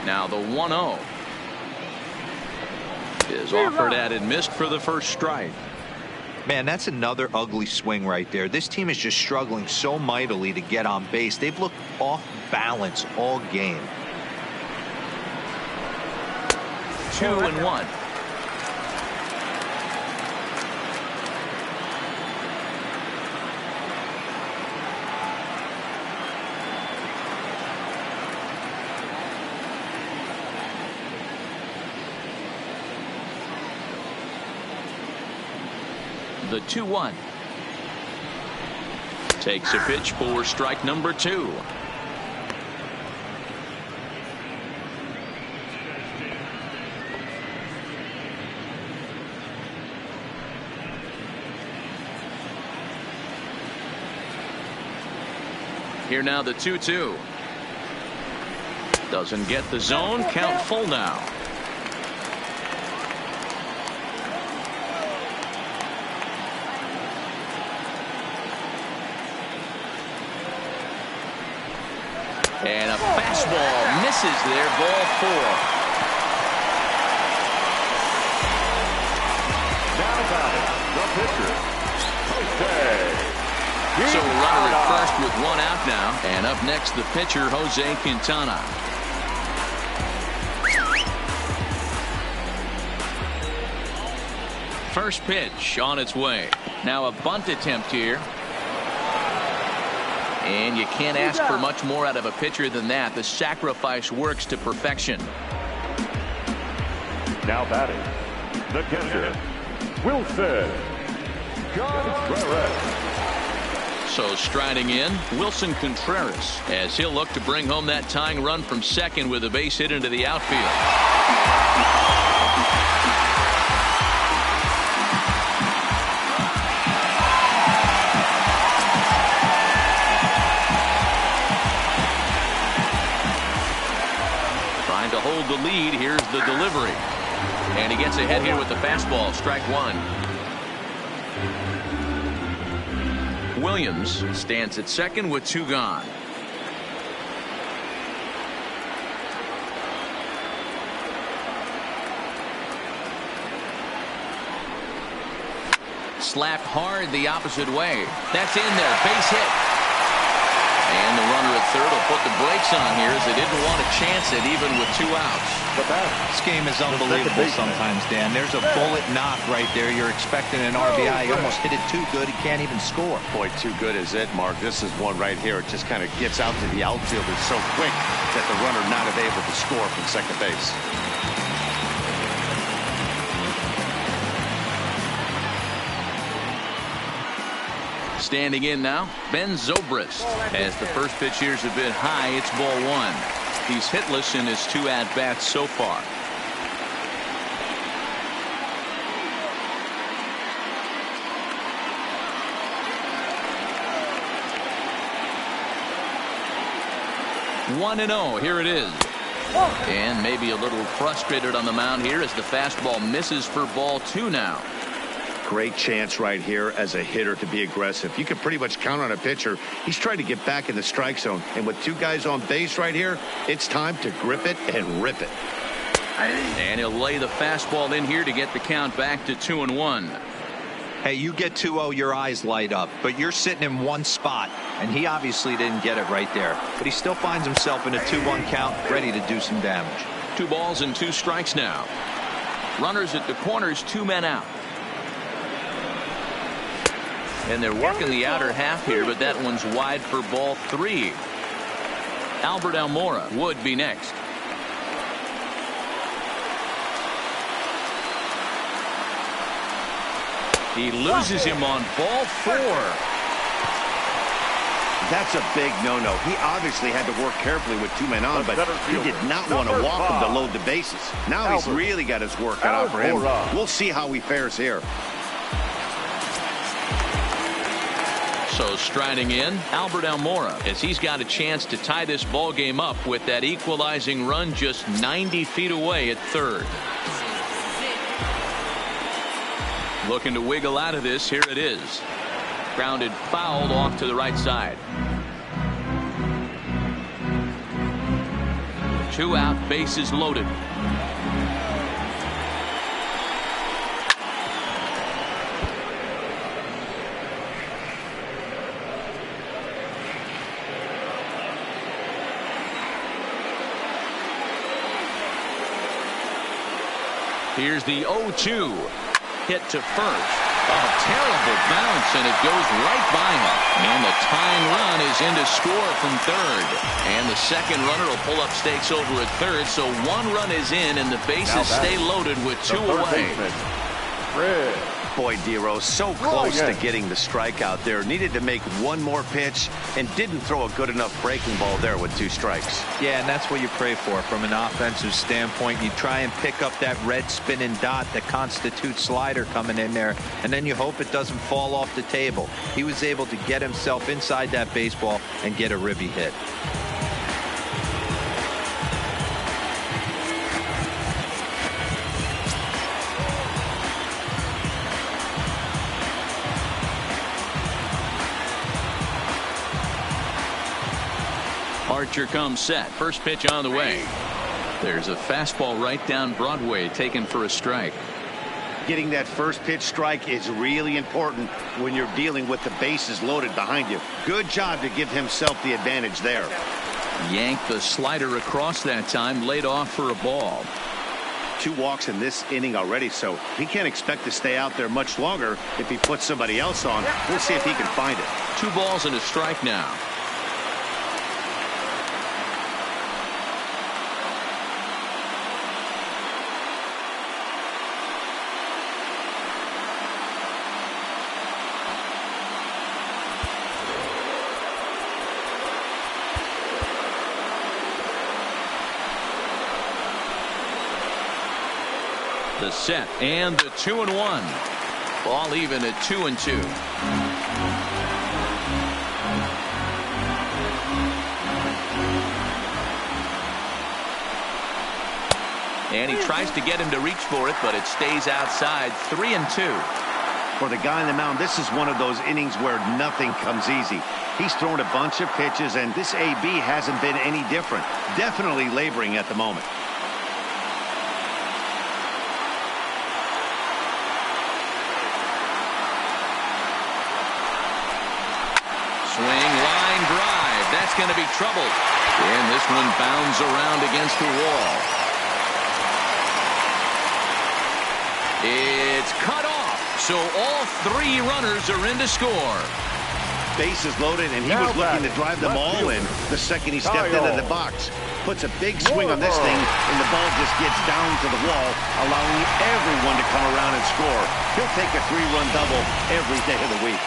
Now the 1-0 is offered at and missed for the first strike. Man, that's another ugly swing right there. This team is just struggling so mightily to get on base. They've looked off balance all game. 2-1. The 2-1 takes a pitch for strike number 2. Here now the 2-2. Doesn't get the zone. Count full now. And a fastball misses there, ball 4. Now batting, the pitcher, Jose. So a runner at first with one out now. And up next, the pitcher, Jose Quintana. First pitch on its way. Now a bunt attempt here. And you can't ask for much more out of a pitcher than that. The sacrifice works to perfection. Now batting, the catcher, Wilson Contreras. So striding in, Wilson Contreras, as he'll look to bring home that tying run from second with a base hit into the outfield. Trying to hold the lead. Here's the delivery. And he gets ahead here with the fastball. Strike one. Williams stands at second with two gone. Slapped hard the opposite way. That's in there. Base hit. And the runner at third will put the brakes on here as they didn't want to chance it even with two outs. This game is unbelievable sometimes, Dan. There's a bullet knock right there. You're expecting an RBI. He almost hit it too good. He can't even score. Boy, too good is it, Mark. This is one right here. It just kind of gets out to the outfield. It's so quick that the runner not able to score from second base. Standing in now, Ben Zobrist. As the first pitch here's a bit high, it's ball one. He's hitless in his two at-bats so far. One and 0. Here it is. And maybe a little frustrated on the mound here as the fastball misses for ball two now. Great chance right here as a hitter to be aggressive. You can pretty much count on a pitcher. He's trying to get back in the strike zone. And with two guys on base right here, it's time to grip it and rip it. And he'll lay the fastball in here to get the count back to 2-1. Hey, you get 2-0, your eyes light up. But you're sitting in one spot, and he obviously didn't get it right there. But he still finds himself in a 2-1 count, ready to do some damage. 2 balls and 2 strikes now. Runners at the corners, 2 men out. And they're working the outer half here, but that one's wide for ball 3. Albert Almora would be next. He loses him on ball 4. That's a big no-no. He obviously had to work carefully with 2 men on, but he did not want to walk him to load the bases. Now he's really got his work cut out for him. We'll see how he fares here. So striding in, Albert Almora, as he's got a chance to tie this ball game up with that equalizing run just 90 feet away at third. Looking to wiggle out of this. Here it is. Grounded foul off to the right side. 2 out, bases loaded. Here's the 0-2. Hit to first. Oh, terrible bounce, and it goes right by him. And the tying run is in to score from third. And the second runner will pull up stakes over at third. So 1 run is in, and the bases stay loaded with 2 away. Boy, Dero, so close to getting the strikeout there. Needed to make 1 more pitch and didn't throw a good enough breaking ball there with 2 strikes. Yeah, and that's what you pray for from an offensive standpoint. You try and pick up that red spinning dot that constitutes slider coming in there, and then you hope it doesn't fall off the table. He was able to get himself inside that baseball and get a ribby hit. Archer comes set. First pitch on the way. There's a fastball right down Broadway taken for a strike. Getting that first pitch strike is really important when you're dealing with the bases loaded behind you. Good job to give himself the advantage there. Yanked the slider across that time, laid off for a ball. 2 walks in this inning already, so he can't expect to stay out there much longer if he puts somebody else on. We'll see if he can find it. 2 balls and a strike now. the set and the 2-1. Ball even at 2-2. And he tries to get him to reach for it, but it stays outside. 3-2. For the guy on the mound, this is one of those innings where nothing comes easy. He's thrown a bunch of pitches, and this AB hasn't been any different. Definitely laboring at the moment. Swing, line drive. That's going to be trouble. And this one bounds around against the wall. It's cut off. So all three runners are in to score. Bases loaded, and he was looking to drive them all in the second he stepped into the box. Puts a big swing on this thing, and the ball just gets down to the wall, allowing everyone to come around and score. He'll take a 3-run double every day of the week.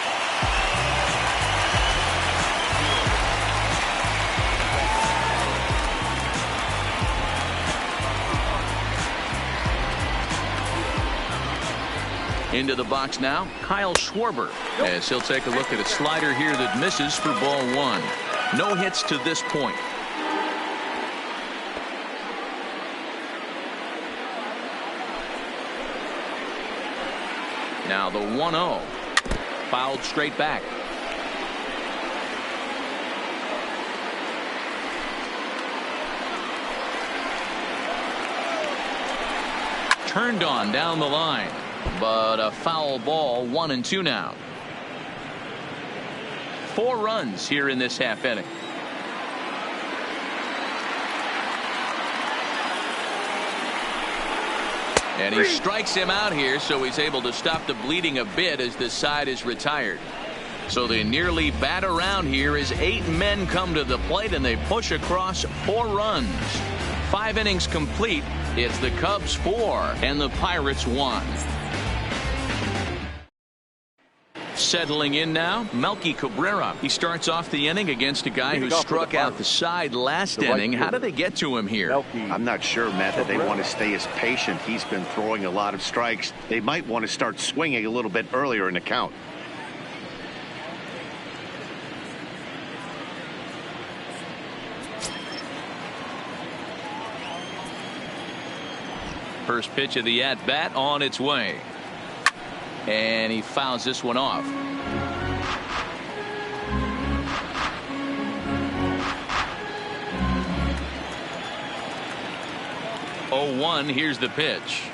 Into the box now, Kyle Schwarber, as he'll take a look at a slider here that misses for ball one. No hits to this point. Now the 1-0. Fouled straight back. Turned on down the line. But a foul ball. 1-2 now. 4 runs here in this half inning. And he strikes him out here, so he's able to stop the bleeding a bit as this side is retired. So they nearly bat around here as 8 men come to the plate and they push across 4 runs. 5 innings complete. It's the Cubs 4 and the Pirates 1. Settling in now, Melky Cabrera. He starts off the inning against a guy who struck out the side last inning. How did they get to him here? I'm not sure, Matt, that they want to stay as patient. He's been throwing a lot of strikes. They might want to start swinging a little bit earlier in the count. First pitch of the at-bat on its way. And he fouls this one off. Oh, 1. Here's the pitch.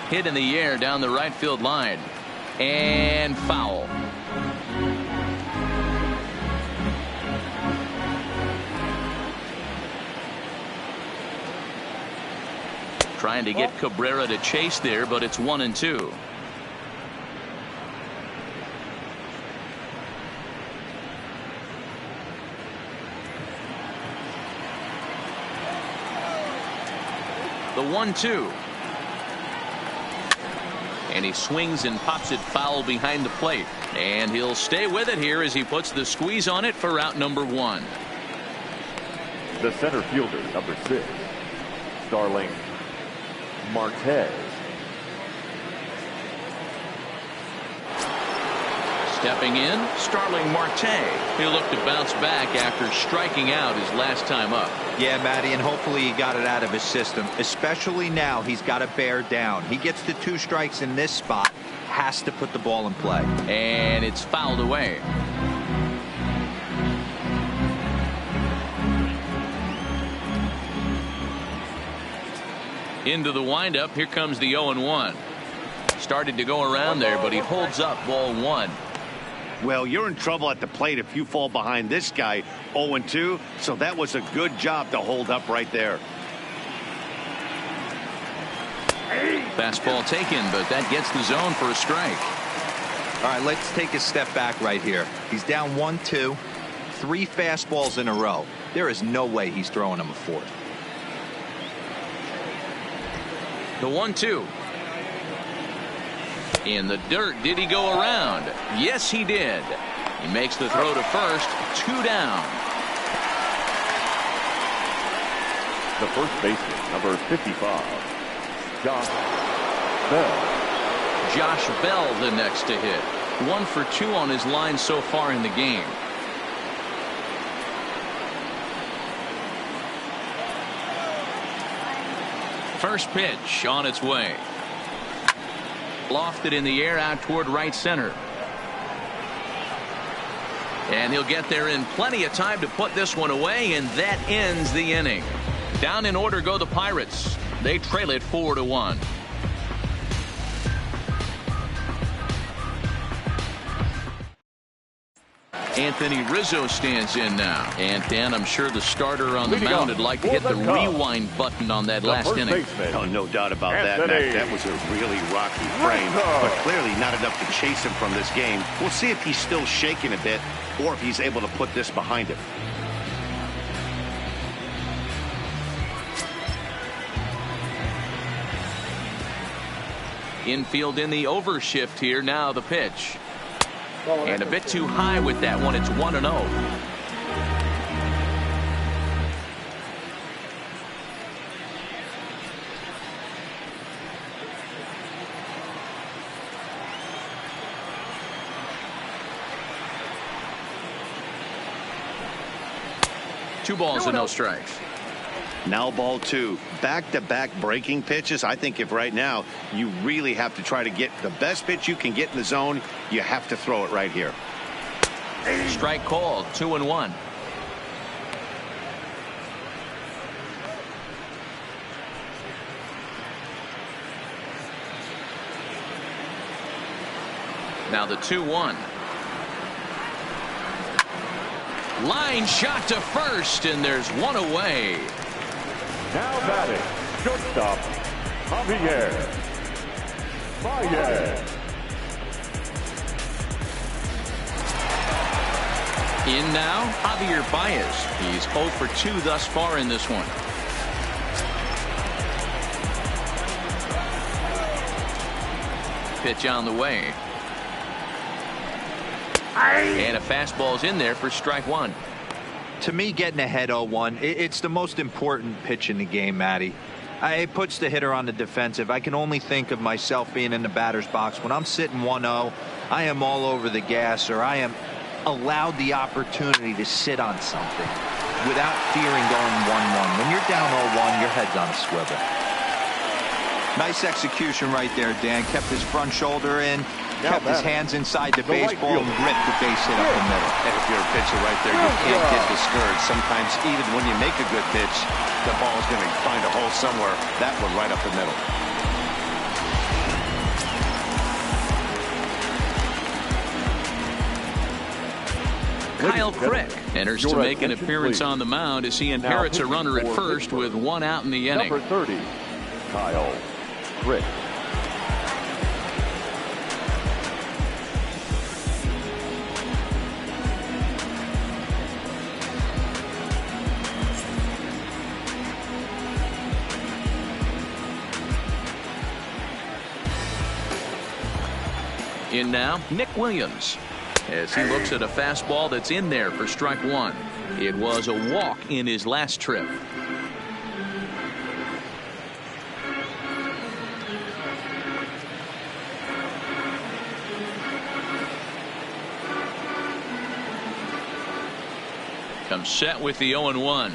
Hit in the air down the right field line. And foul. Trying to get Cabrera to chase there, but it's 1-2. The 1-2. And he swings and pops it foul behind the plate. And he'll stay with it here as he puts the squeeze on it for out number 1. The center fielder, number 6, Starling Marte. Stepping in, Starling Marte. He'll look to bounce back after striking out his last time up. Yeah, Matty, and hopefully he got it out of his system. Especially now, he's got to bear down. He gets the 2 strikes in this spot. Has to put the ball in play. And it's fouled away. Into the windup. Here comes the 0-1. Started to go around there, but he holds up ball 1. Well, you're in trouble at the plate if you fall behind this guy 0-2, so that was a good job to hold up right there. Fastball taken, but that gets the zone for a strike. All right, let's take a step back right here. He's down 1-2, 3 fastballs in a row. There is no way he's throwing him a 4th. The 1-2. In the dirt. Did he go around? Yes, he did. He makes the throw to first. 2 down. The first baseman, number 55, Josh Bell. Josh Bell the next to hit. 1 for 2 on his line so far in the game. First pitch on its way. Lofted in the air out toward right center. And he'll get there in plenty of time to put this one away, and that ends the inning. Down in order go the Pirates. They trail it 4-1. Anthony Rizzo stands in now. And Dan, I'm sure the starter on the mound would like to hit the rewind button on that last inning. Oh, no doubt about that, Mac. That was a really rocky frame, but clearly not enough to chase him from this game. We'll see if he's still shaking a bit or if he's able to put this behind him. Infield in the overshift here. Now the pitch. And a bit too high with that one. It's 1-0. Two balls and no strikes. Now ball 2. Back-to-back breaking pitches. I think if right now you really have to try to get the best pitch you can get in the zone, you have to throw it right here. Strike called. 2-1. Now the 2-1. Line shot to first, and there's one away. Now batting, shortstop, Javier Baez. In now, Javier Baez. He's 0 for 2 thus far in this one. Pitch on the way. And a fastball's in there for strike 1. To me, getting ahead 0-1, it's the most important pitch in the game, Matty. It puts the hitter on the defensive. I can only think of myself being in the batter's box. When I'm sitting 1-0, I am all over the gas, or I am allowed the opportunity to sit on something without fearing going 1-1. When you're down 0-1, your head's on a swivel. Nice execution right there, Dan. Kept his front shoulder in, kept his hands inside the baseball, and ripped the base hit up the middle. And if you're a pitcher right there, you can't get discouraged. Sometimes even when you make a good pitch, the ball is going to find a hole somewhere. That one right up the middle. Kyle Crick enters to make an appearance on the mound as he inherits a runner at first with 1 out in the inning. Number 30, Kyle Crick. In now, Nick Williams, as he looks at a fastball that's in there for strike 1. It was a walk in his last trip. Comes set with the 0-1.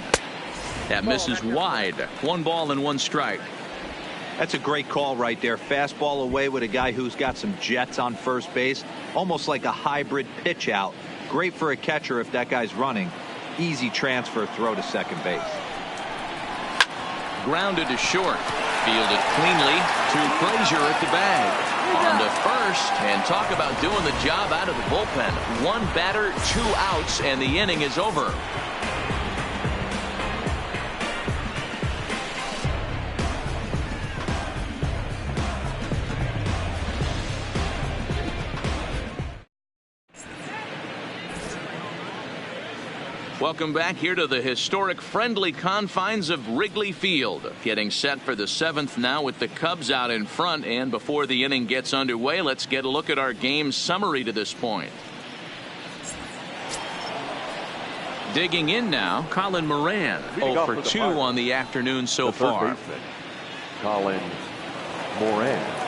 That misses wide. 1 ball and 1 strike. That's a great call right there. Fastball away with a guy who's got some jets on first base. Almost like a hybrid pitch out. Great for a catcher if that guy's running. Easy transfer throw to second base. Grounded to short. Fielded cleanly to Frazier at the bag. On to first, and talk about doing the job out of the bullpen. 1 batter, 2 outs, and the inning is over. Welcome back here to the historic friendly confines of Wrigley Field. Getting set for the 7th now with the Cubs out in front. And before the inning gets underway, let's get a look at our game summary to this point. Digging in now, Colin Moran. 0 for 2 on the afternoon so far. Colin Moran.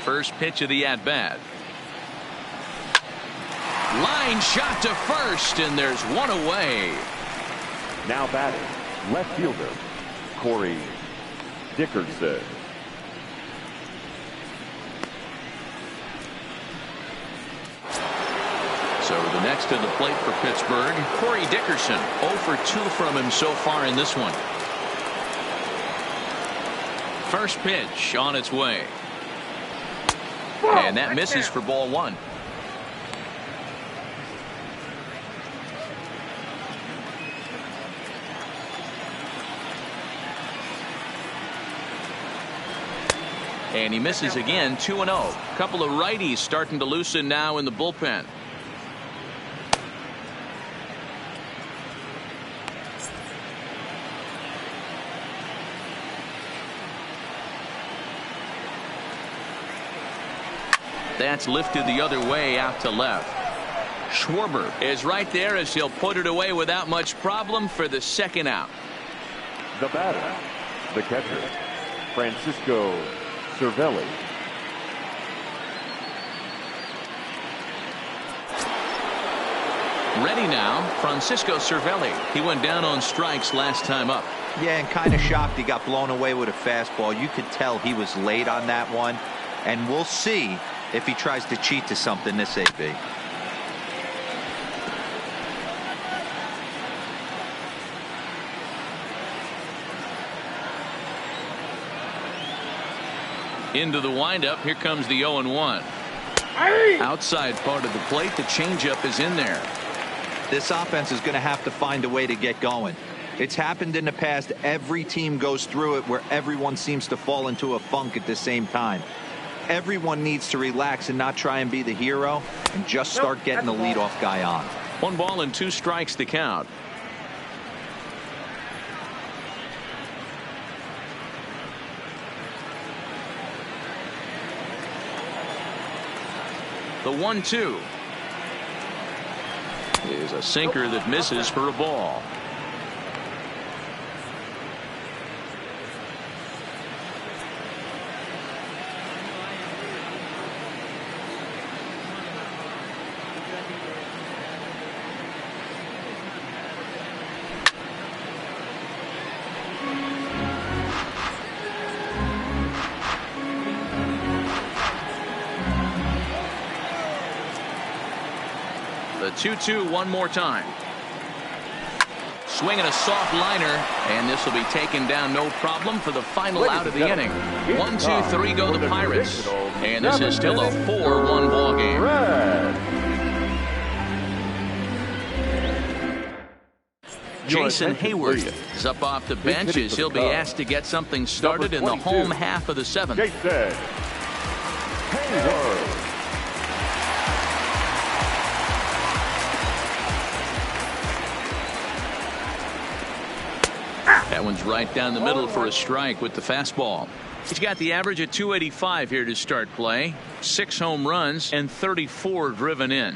First pitch of the at-bat. Line shot to first, and there's one away. Now batting, left fielder, Corey Dickerson. So the next to the plate for Pittsburgh, Corey Dickerson. 0 for 2 from him so far in this one. First pitch on its way. And that misses for ball 1. And he misses again, 2-0. Couple of righties starting to loosen now in the bullpen. That's lifted the other way out to left. Schwarber is right there as he'll put it away without much problem for the second out. The batter, the catcher, Francisco Cervelli. Ready now, Francisco Cervelli. He went down on strikes last time up. Yeah, and kind of shocked he got blown away with a fastball. You could tell he was late on that one. And we'll see if he tries to cheat to something this AB. Into the windup. Here comes the 0-1. Outside part of the plate. The changeup is in there. This offense is going to have to find a way to get going. It's happened in the past. Every team goes through it where everyone seems to fall into a funk at the same time. Everyone needs to relax and not try and be the hero and just start getting the leadoff guy on. 1 ball and 2 strikes to count. The 1-2 is a sinker that misses for a ball. The 2-2 one more time. Swinging a soft liner, and this will be taken down no problem for the final out of the inning. 1, 2, 3 go the Pirates, and this is still a 4-1 ball game. Jason Hayward is up off the bench as he'll be asked to get something started in the home half of the 7th. Jason Hayward. That one's right down the middle for a strike with the fastball. He's got the average at 285 here to start play. 6 home runs and 34 driven in.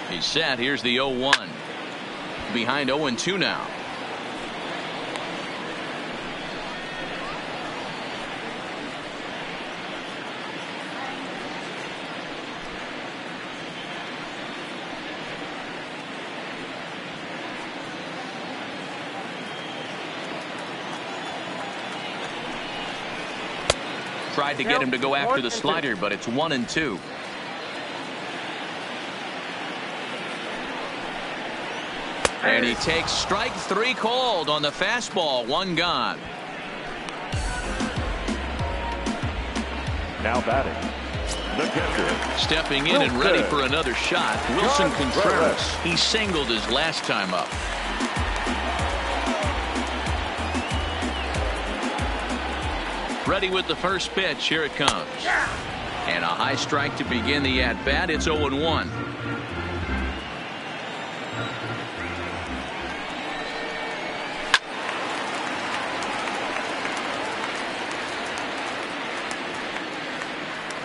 He's set. Here's the 0-1. Behind 0-2 now. Tried to get him to go after the slider, but it's 1-2. And he takes strike 3 called on the fastball. 1 gone. Now batting, the catcher. Stepping in and ready for another shot, Wilson Contreras. He singled his last time up. Ready with the first pitch. Here it comes. And a high strike to begin the at-bat. It's 0-1.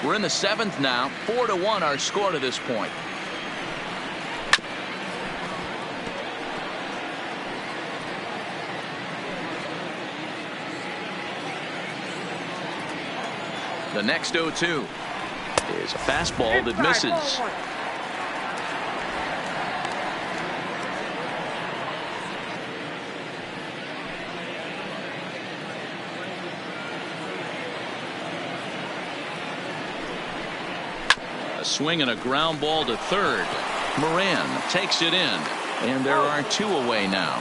We're in the 7th now. 4-1 our score to this point. The next 0-2 is a fastball that misses. A swing and a ground ball to third. Moran takes it in, and there are 2 away now.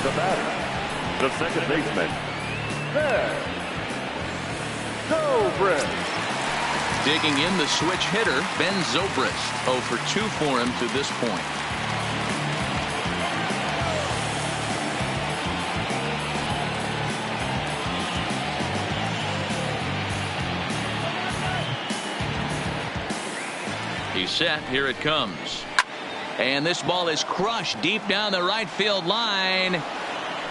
The batter, the second baseman, Ben Zobrist. Digging in, the switch hitter, Ben Zobrist. 0 for 2 for him to this point. He's set. Here it comes. And this ball is crushed deep down the right field line.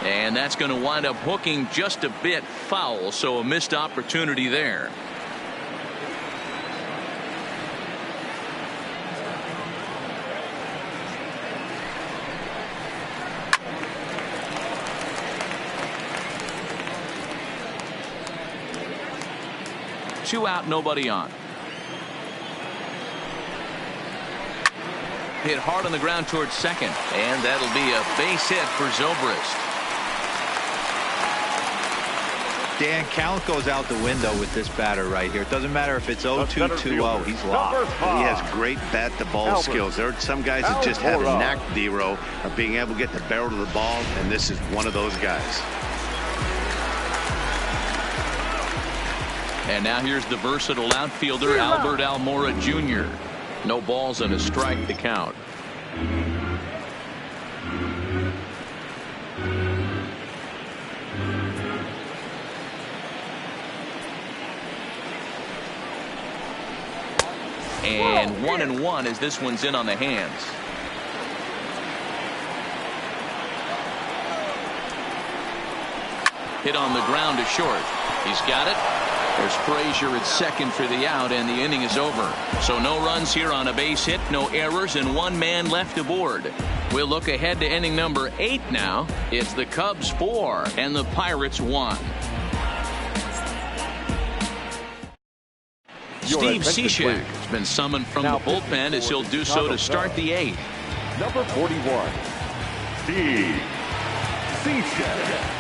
And that's going to wind up hooking just a bit foul. So a missed opportunity there. Two out, nobody on. Hit hard on the ground towards second, and that'll be a base hit for Zobrist. Dan, count goes out the window with this batter right here. It doesn't matter if it's 0-2, 2-0. He's locked. He has great bat-to-ball skills. There are some guys that just have a knack, Dero, of being able to get the barrel to the ball, and this is one of those guys. And now here's the versatile outfielder, Albert Almora Jr. No balls and a strike to count. And 1-1 as this one's in on the hands. Hit on the ground to short. He's got it. There's Frazier at second for the out, and the inning is over. So no runs here on a base hit, no errors, and 1 man left aboard. We'll look ahead to inning number 8 now. It's the Cubs 4 and the Pirates 1. Steve Cishek has been summoned from the bullpen as he'll do so to start the 8th. Number 41, Steve Cishek.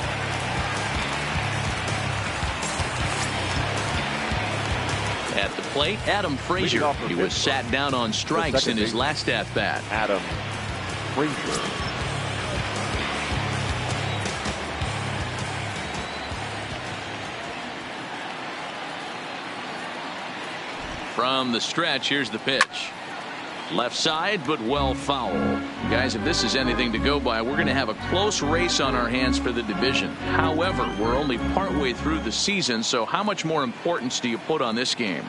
At the plate, Adam Frazier. He was sat down on strikes in his last at-bat. Adam Frazier. From the stretch, here's the pitch. Left side, but well foul. Guys, if this is anything to go by, we're going to have a close race on our hands for the division. However, we're only partway through the season, so how much more importance do you put on this game?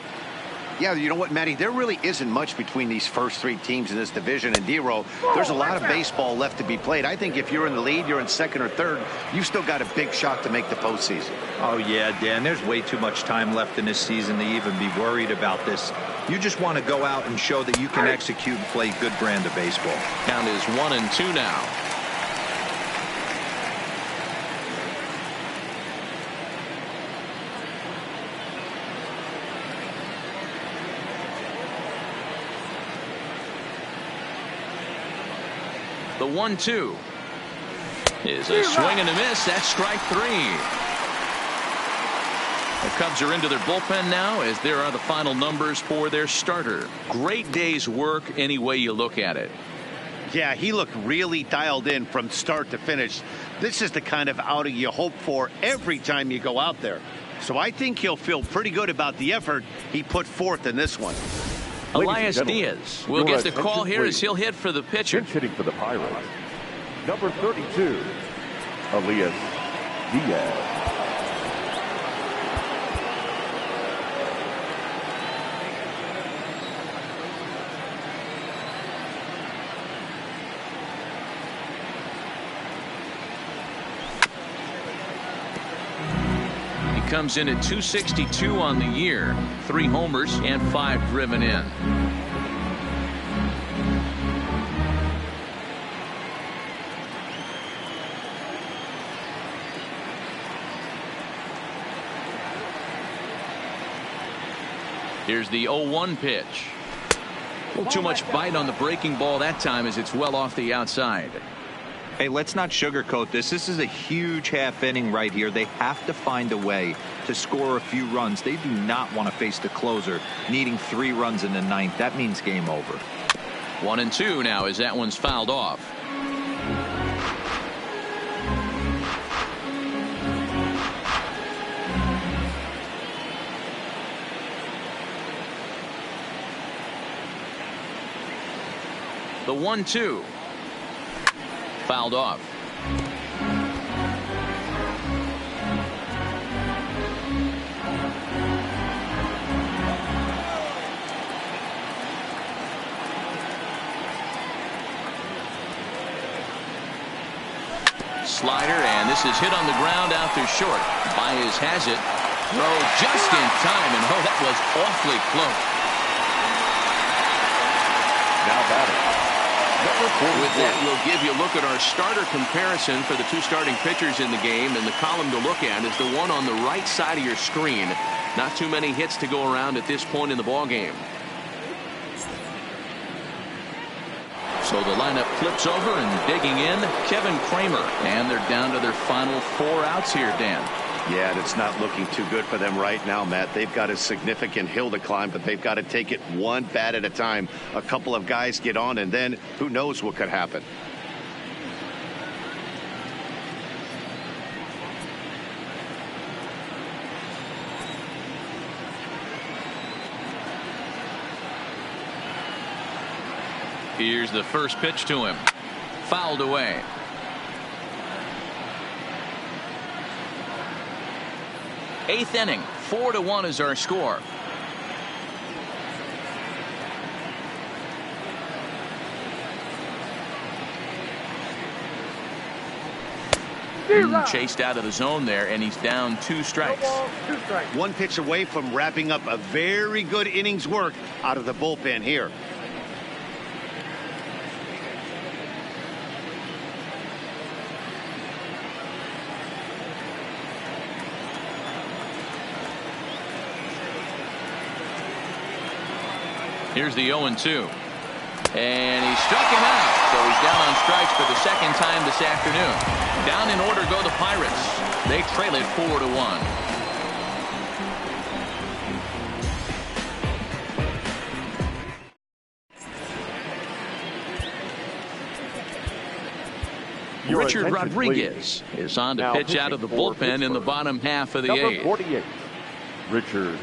Yeah, you know what, Matty? There really isn't much between these first 3 teams in this division. And Dero, there's a lot of baseball left to be played. I think if you're in the lead, you're in second or third, you've still got a big shot to make the postseason. Oh, yeah, Dan, there's way too much time left in this season to even be worried about this. You just want to go out and show that you can execute and play good brand of baseball. Count is 1-2 now. The 1-2 is a swing and a miss. That's strike 3. The Cubs are into their bullpen now as there are the final numbers for their starter. Great day's work any way you look at it. Yeah, he looked really dialed in from start to finish. This is the kind of outing you hope for every time you go out there. So I think he'll feel pretty good about the effort he put forth in this one. Elias Diaz will get the call here as he'll hit for the pitcher. Pinch hitting for the Pirates. Number 32, Elias Diaz. Comes in at 262 on the year, 3 homers and 5 driven in. Here's the 0-1 pitch. A little too much bite on the breaking ball that time as it's well off the outside. Hey, let's not sugarcoat this. This is a huge half inning right here. They have to find a way to score a few runs. They do not want to face the closer needing 3 runs in the 9th. That means game over. 1-2 now as that one's fouled off. The 1-2. Fouled off. Slider, and this is hit on the ground out there short. Baez has it. Throw just in time, and oh, that was awfully close. Now batting. With that, we'll give you a look at our starter comparison for the 2 starting pitchers in the game, and the column to look at is the one on the right side of your screen. Not too many hits to go around at this point in the ball game. So the lineup flips over, and digging in, Kevin Kramer, and they're down to their final 4 outs here, Dan. Yeah, and it's not looking too good for them right now, Matt. They've got a significant hill to climb, but they've got to take it one bat at a time. A couple of guys get on, and then who knows what could happen. Here's the first pitch to him. Fouled away. Eighth inning, 4-1 is our score. Chased out of the zone there, and he's down 2 strikes. 2 strikes. 1 pitch away from wrapping up a very good innings work out of the bullpen here. Here's the 0-2. And he struck him out. So he's down on strikes for the 2nd time this afternoon. Down in order go the Pirates. They trail it 4-1. Richard Rodriguez is on to pitch out of the bullpen in the bottom half of the 8th. Number 48, Richard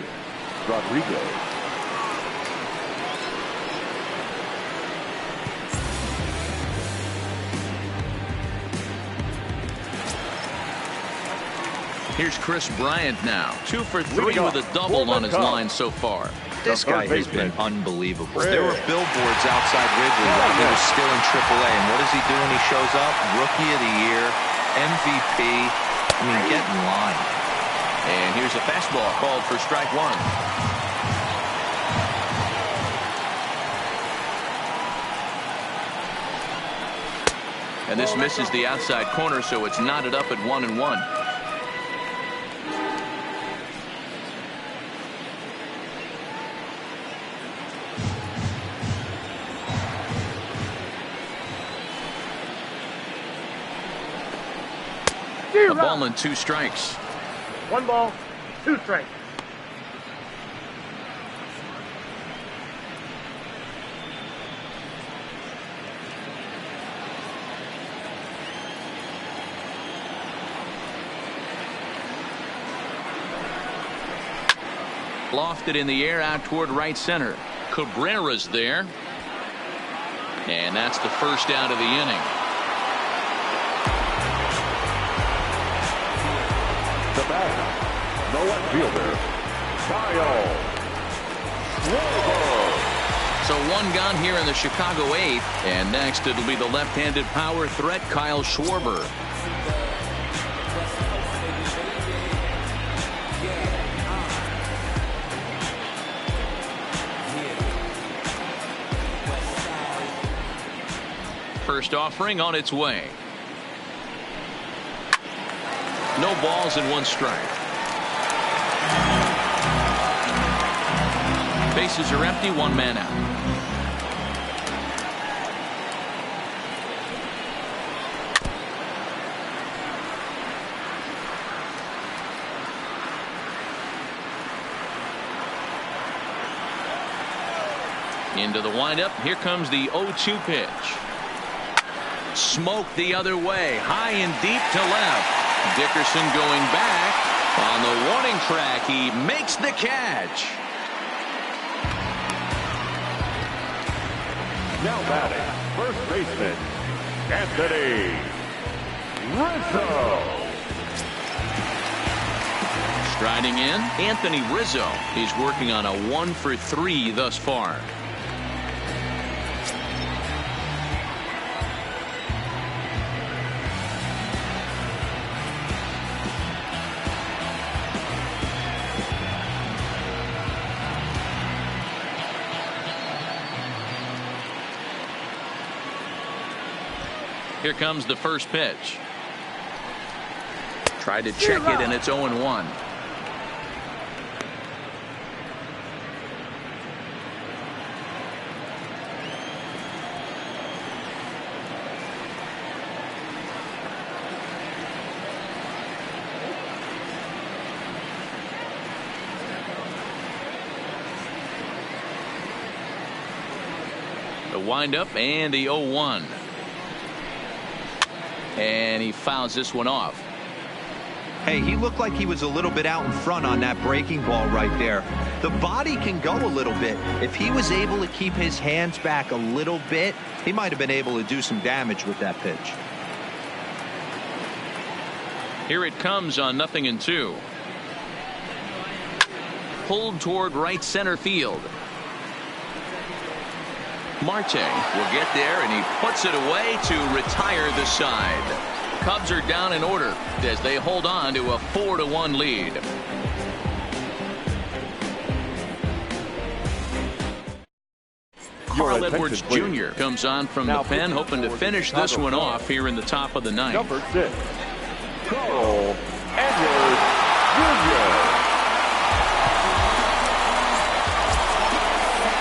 Rodriguez. Here's Chris Bryant now. 2 for 3 with a double on his line so far. This guy has been unbelievable. There were billboards outside Wrigley while he was still in AAA. And what does he do when he shows up? Rookie of the Year, MVP. I mean, get in line. And here's a fastball called for strike 1. And this misses the outside corner, so it's knotted up at 1-1. A ball and 2 strikes. 1 ball, 2 strikes. Lofted in the air out toward right center. Cabrera's there. And that's the first out of the inning. The batter, the left fielder, Kyle Schwarber. So 1 gone here in the Chicago 8th. And next it'll be the left-handed power threat, Kyle Schwarber. First offering on its way. No balls and 1 strike. Bases are empty, one man out. Into the windup. Here comes the 0-2 pitch. Smoke the other way. High and deep to left. Dickerson going back. On the warning track, he makes the catch. Now batting, first baseman, Anthony Rizzo. Striding in, Anthony Rizzo. He's working on a 1-for-3 thus far. Here comes the first pitch. Tried to check it, and it's 0-1. The windup and the 0-1. And he fouls this one off. Hey, he looked like he was a little bit out in front on that breaking ball right there. The body can go a little bit. If he was able to keep his hands back a little bit, he might have been able to do some damage with that pitch. Here it comes on 0-2. Pulled toward right center field. Marte will get there, and he puts it away to retire the side. Cubs are down in order as they hold on to a 4-1 lead. Carl Edwards Jr. comes on from the pen, hoping to finish this one off here in the top of the ninth. Number 6, Carl Edwards Jr.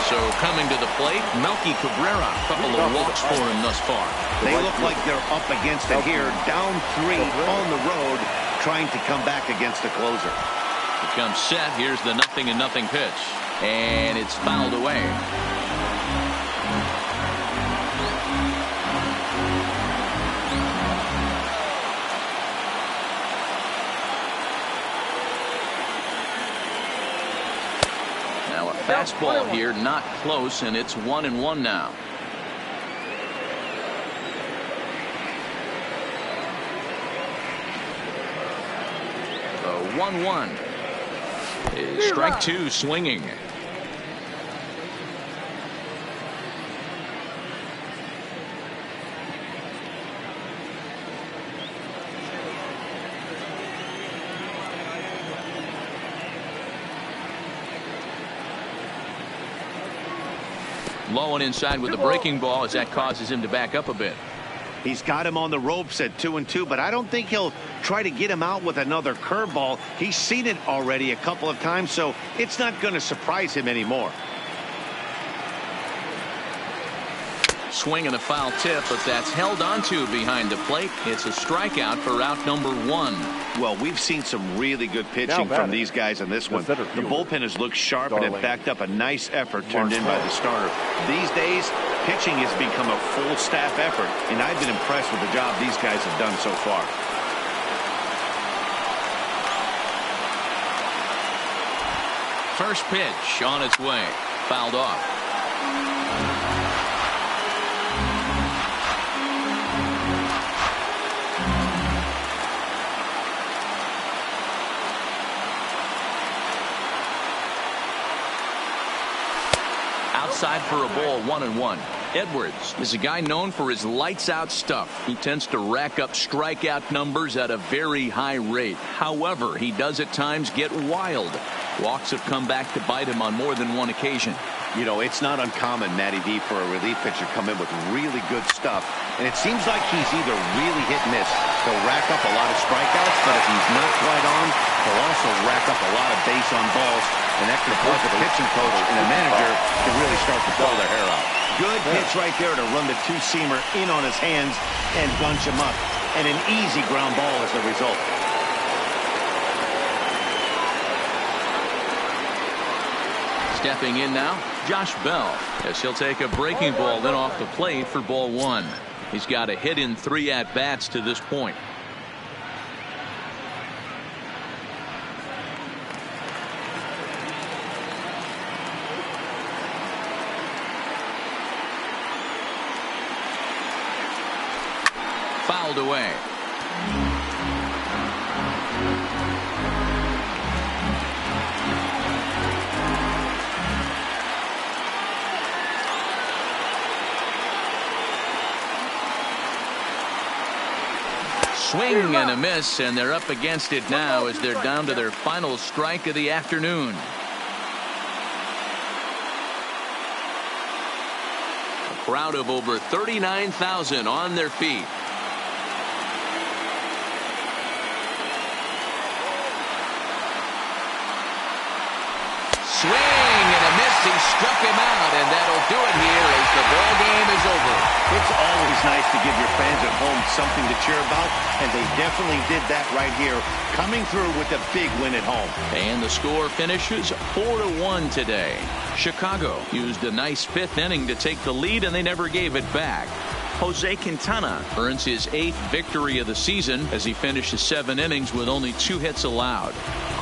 So coming to the plate, Melky Cabrera. A couple of walks for him thus far. They look like they're up against it here. Down 3 on the road, trying to come back against the closer. Becomes set. Here's the 0-0 pitch. And it's fouled away. Fastball here, not close, and it's 1-1 now. The 1-1 is strike 2 swinging. Low and inside with the breaking ball as that causes him to back up a bit. He's got him on the ropes at 2-2, but I don't think he'll try to get him out with another curveball. He's seen it already a couple of times, so it's not going to surprise him anymore. Swing and a foul tip, but that's held onto behind the plate. It's a strikeout for out number 1. Well, we've seen some really good pitching from these guys in this one. The bullpen has looked sharp and it backed up a nice effort turned in by the starter. These days, pitching has become a full staff effort, and I've been impressed with the job these guys have done so far. First pitch on its way. Fouled off. Outside for a ball, 1-1. Edwards is a guy known for his lights-out stuff. He tends to rack up strikeout numbers at a very high rate. However, he does at times get wild. Walks have come back to bite him on more than one occasion. You know, it's not uncommon, Matty V, for a relief pitcher to come in with really good stuff. And it seems like he's either really hit and miss. He'll rack up a lot of strikeouts, but if he's not quite on, he'll also rack up a lot of base on balls. And that can cause a pitching coach and a manager to really start to pull their hair out. Good pitch right there to run the two-seamer in on his hands and bunch him up. And an easy ground ball as the result. Stepping in now, Josh Bell, as he'll take a breaking ball then off the plate for ball one. He's got a hit in 3 at-bats to this point. Fouled away. Swing and a miss, and they're up against it now as they're down to their final strike of the afternoon. A crowd of over 39,000 on their feet. Swing and a miss. He struck him out, and that'll do it here as the ball game is over. It's always nice to give your fans at home something to cheer about, and they definitely did that right here, coming through with a big win at home. And the score finishes 4-1 today. Chicago used a nice 5th inning to take the lead, and they never gave it back. Jose Quintana earns his 8th victory of the season as he finishes 7 innings with only 2 hits allowed.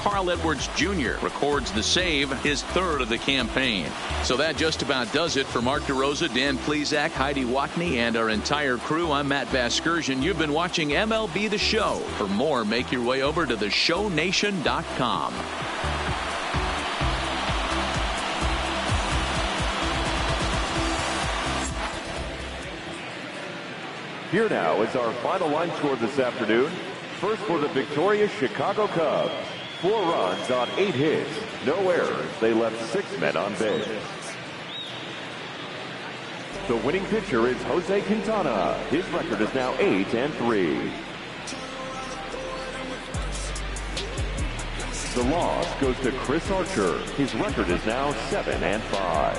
Carl Edwards Jr. records the save, his 3rd of the campaign. So that just about does it for Mark DeRosa, Dan Plesac, Heidi Watney, and our entire crew. I'm Matt Vasgersian. You've been watching MLB The Show. For more, make your way over to theshownation.com. Here now is our final line score this afternoon. First for the victorious Chicago Cubs. 4 runs on 8 hits. No errors. They left 6 men on base. The winning pitcher is Jose Quintana. His record is now 8-3. The loss goes to Chris Archer. His record is now 7-5.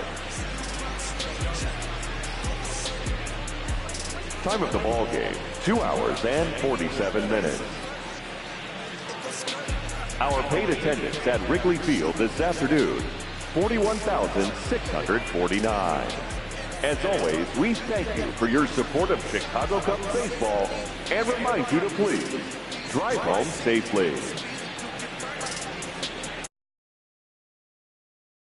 Time of the ball game, 2 hours and 47 minutes. Our paid attendance at Wrigley Field this afternoon, 41,649. As always, we thank you for your support of Chicago Cubs baseball and remind you to please drive home safely.